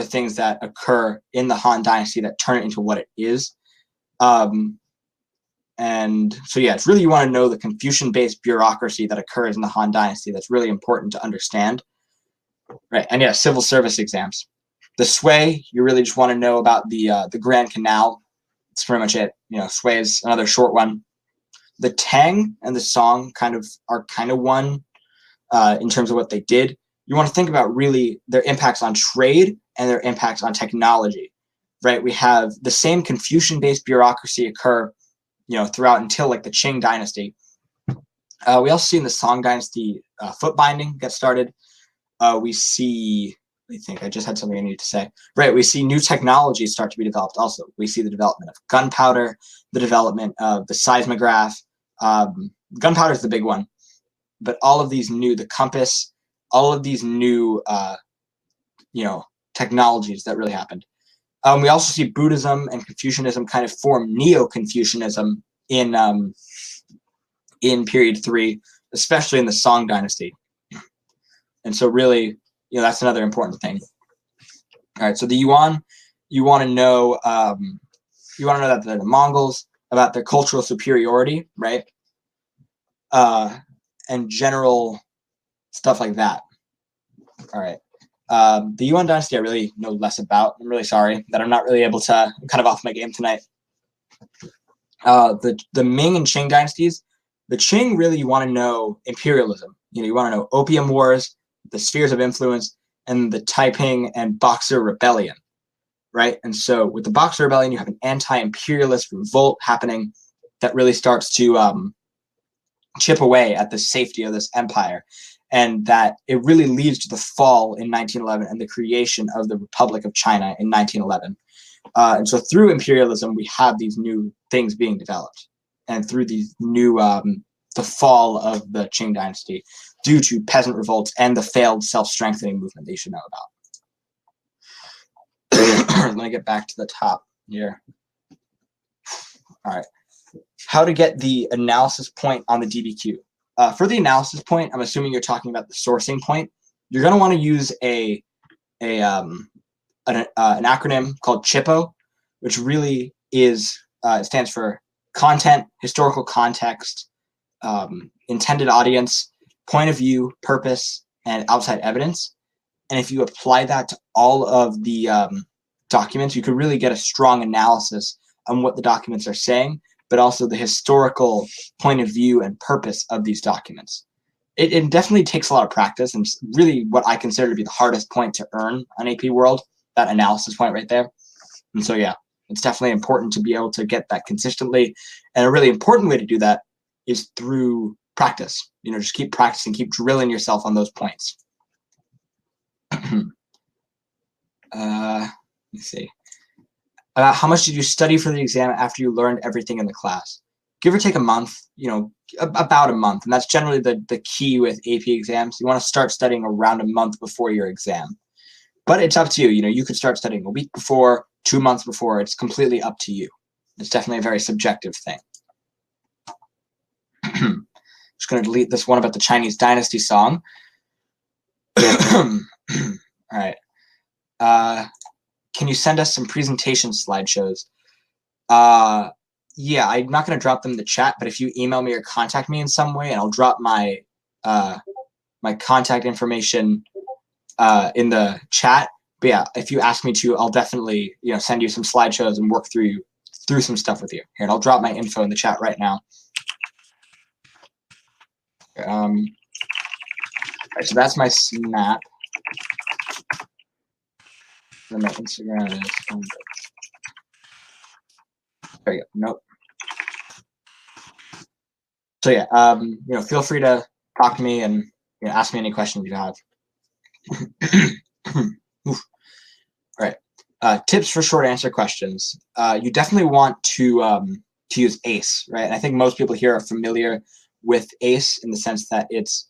things that occur in the Han Dynasty that turn it into what it is. And so, yeah, it's really, you want to know the Confucian-based bureaucracy that occurs in the Han Dynasty. That's really important to understand. Right, and yeah, civil service exams. The Sui, you really just want to know about the Grand Canal. That's pretty much it. Sui is another short one. The Tang and the Song are one in terms of what they did. You want to think about really their impacts on trade and their impacts on technology. Right, we have the same Confucian-based bureaucracy occur throughout until like the Qing Dynasty. We also see in the Song Dynasty foot binding get started. We see, I think I just had something I needed to say. Right, we see new technologies start to be developed also. We see the development of gunpowder, the development of the seismograph. Gunpowder is the big one. But all of these the compass, all of these new, technologies that really happened. We also see Buddhism and Confucianism kind of form Neo-Confucianism in period 3, especially in the Song Dynasty. And so really, that's another important thing. All right, so the Yuan, you want to know that they're the Mongols, about their cultural superiority, right? And general stuff like that. All right. The Yuan Dynasty I really know less about. I'm really sorry that I'm not really able to. I'm kind of off my game tonight. The Ming and Qing dynasties. The Qing, really, you want to know imperialism. You want to know opium wars, the spheres of influence, and the Taiping and Boxer Rebellion, right? And so with the Boxer Rebellion, you have an anti-imperialist revolt happening that really starts to chip away at the safety of this empire. And that it really leads to the fall in 1911 and the creation of the Republic of China in 1911. And so through imperialism, we have these new things being developed. And through these new, the fall of the Qing dynasty due to peasant revolts and the failed self-strengthening movement that you should know about. Let me get back to the top here. All right. How to get the analysis point on the DBQ. For the analysis point, I'm assuming you're talking about the sourcing point. You're going to want to use an acronym called CHIPO, which really is it stands for content, historical context, intended audience, point of view, purpose, and outside evidence. And if you apply that to all of the documents, you could really get a strong analysis on what the documents are saying, but also the historical point of view and purpose of these documents. It definitely takes a lot of practice, and really what I consider to be the hardest point to earn on AP World, that analysis point right there. And so, yeah, it's definitely important to be able to get that consistently. And a really important way to do that is through practice. Just keep practicing, keep drilling yourself on those points. Let's see. How much did you study for the exam after you learned everything in the class? Give or take a month, about a month. And that's generally the key with AP exams. You want to start studying around a month before your exam. But it's up to you. You could start studying a week before, 2 months before. It's completely up to you. It's definitely a very subjective thing. Just going to delete this one about the Chinese Dynasty song. All right. Can you send us some presentation slideshows? Yeah, I'm not going to drop them in the chat, but if you email me or contact me in some way, and I'll drop my my contact information in the chat. But yeah, if you ask me to, I'll definitely send you some slideshows and work through some stuff with you. Here, and I'll drop my info in the chat right now. All right, so that's my Snap. Then my Instagram is. There you go. Nope. So yeah, feel free to talk to me and ask me any questions you have. All right. Tips for short answer questions. You definitely want to use ACE, right? And I think most people here are familiar with ACE in the sense that it's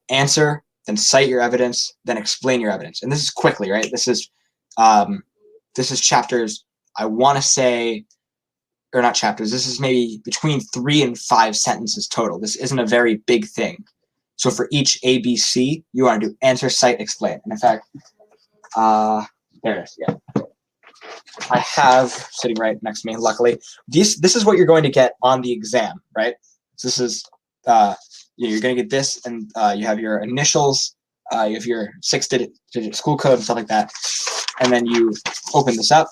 answer, then cite your evidence, then explain your evidence. And this is quickly, right? This is chapters, I want to say, or not chapters, this is maybe between 3 and 5 sentences total. This isn't a very big thing. So for each ABC, you want to do answer, cite, explain. And in fact, there it is, yeah. I have sitting right next to me, luckily. This is what you're going to get on the exam, right? So this is, you're going to get this, and you have your initials, you have your 6-digit school code and stuff like that. And then you open this up.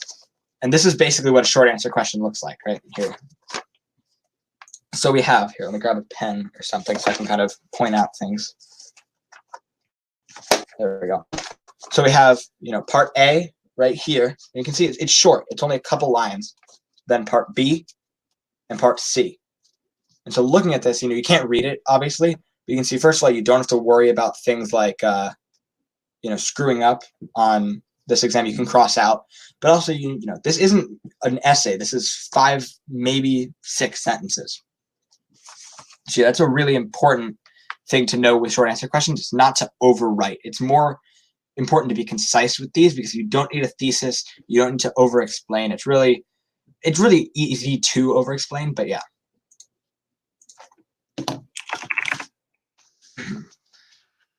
And this is basically what a short answer question looks like right here. So we have here, let me grab a pen or something so I can kind of point out things. There we go. So we have, part A right here. And you can see it's short. It's only a couple lines. Then part B and part C. And so looking at this, you can't read it, obviously. But you can see, first of all, you don't have to worry about things like, screwing up on this exam. You can cross out. But also, this isn't an essay. This is 5, maybe 6 sentences. So that's a really important thing to know with short answer questions. It's not to overwrite. It's more important to be concise with these because you don't need a thesis. You don't need to over-explain. It's really easy to over-explain, but yeah.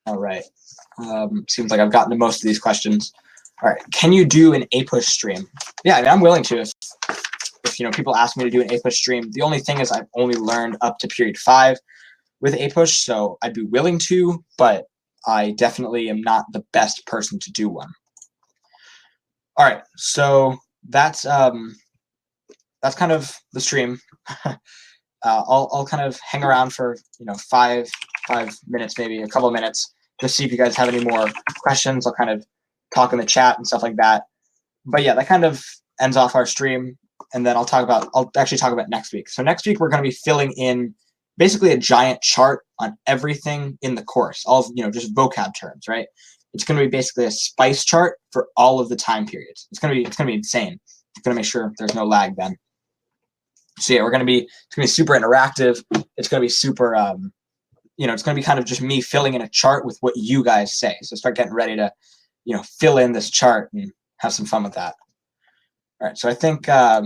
All right. Seems like I've gotten to most of these questions. All right. Can you do an APUSH stream? Yeah, I mean, I'm willing to. If people ask me to do an APUSH stream, the only thing is I've only learned up to period 5 with APUSH, so I'd be willing to, but I definitely am not the best person to do one. All right, so that's kind of the stream. I'll kind of hang around for 5 minutes, maybe a couple of minutes, just see if you guys have any more questions. I'll kind of talk in the chat and stuff like that. But yeah, that kind of ends off our stream, and then I'll actually talk about next week. So next week we're going to be filling in basically a giant chart on everything in the course, all of, just vocab terms, right? It's going to be basically a spice chart for all of the time periods. It's going to be insane. It's going to make sure there's no lag then. So yeah, it's going to be super interactive. It's going to be super, it's going to be kind of just me filling in a chart with what you guys say. So start getting ready to, fill in this chart and have some fun with that. All right. So I think, I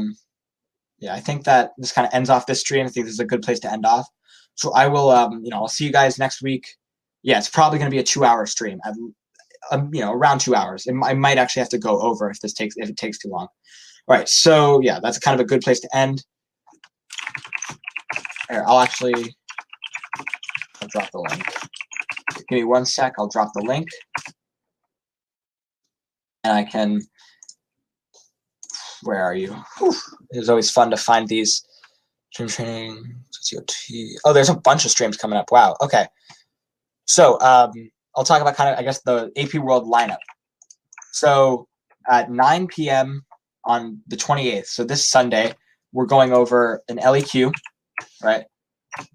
think that this kind of ends off this stream. I think this is a good place to end off. So I will, I'll see you guys next week. Yeah, it's probably going to be a 2-hour stream. Around 2 hours. I might actually have to go over if it takes too long. All right. So yeah, that's kind of a good place to end. Here, I'll drop the link. Give me 1 sec. I'll drop the link. And I can, where are you? Whew. It's always fun to find these. Stream training, oh, there's a bunch of streams coming up. Wow. Okay. So I'll talk about kind of, I guess, the AP World lineup. So at 9 p.m. on the 28th, so this Sunday, we're going over an LEQ, right?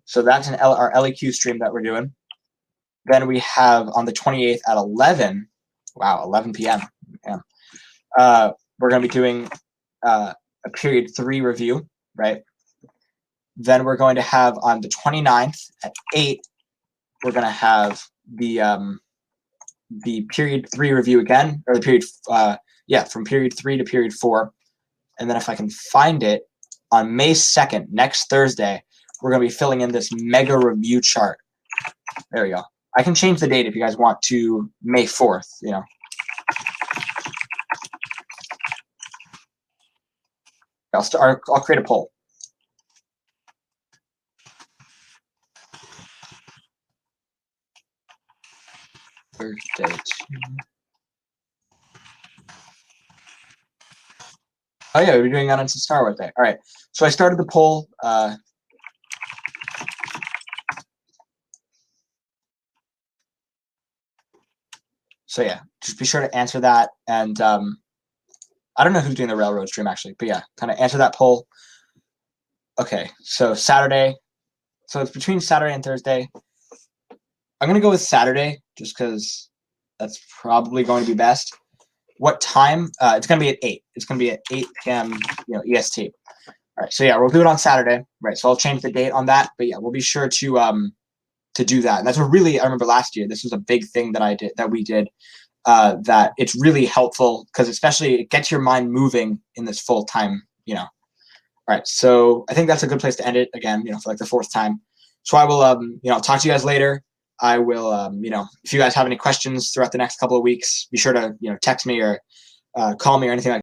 So that's our LEQ stream that we're doing. Then we have on the 28th at 11, wow, 11 p.m. Yeah. We're going to be doing a period 3 review, right? Then we're going to have on the 29th at 8, we're going to have the period 3 review again, or the period, from period 3 to period 4. And then if I can find it, on May 2nd, next Thursday, we're going to be filling in this mega review chart. There we go. I can change the date if you guys want to May 4th, I'll create a poll. Thursday. Oh yeah, we're doing that on Star Wars Day. All right. So I started the poll. So yeah, just be sure to answer that. And I don't know who's doing the railroad stream actually, but yeah, kind of answer that poll. Okay, so Saturday. So it's between Saturday and Thursday. I'm gonna go with Saturday just because that's probably going to be best. What time? It's gonna be at 8. It's gonna be at 8 p.m. EST. All right, so yeah, we'll do it on Saturday, right? So I'll change the date on that, but yeah, we'll be sure to do that. And that's what really I remember last year. This was a big thing that we did. That it's really helpful because especially it gets your mind moving in this full time. All right, so I think that's a good place to end it again. For like the 4th time. So I will talk to you guys later. I will if you guys have any questions throughout the next couple of weeks, be sure to text me or call me or anything like that.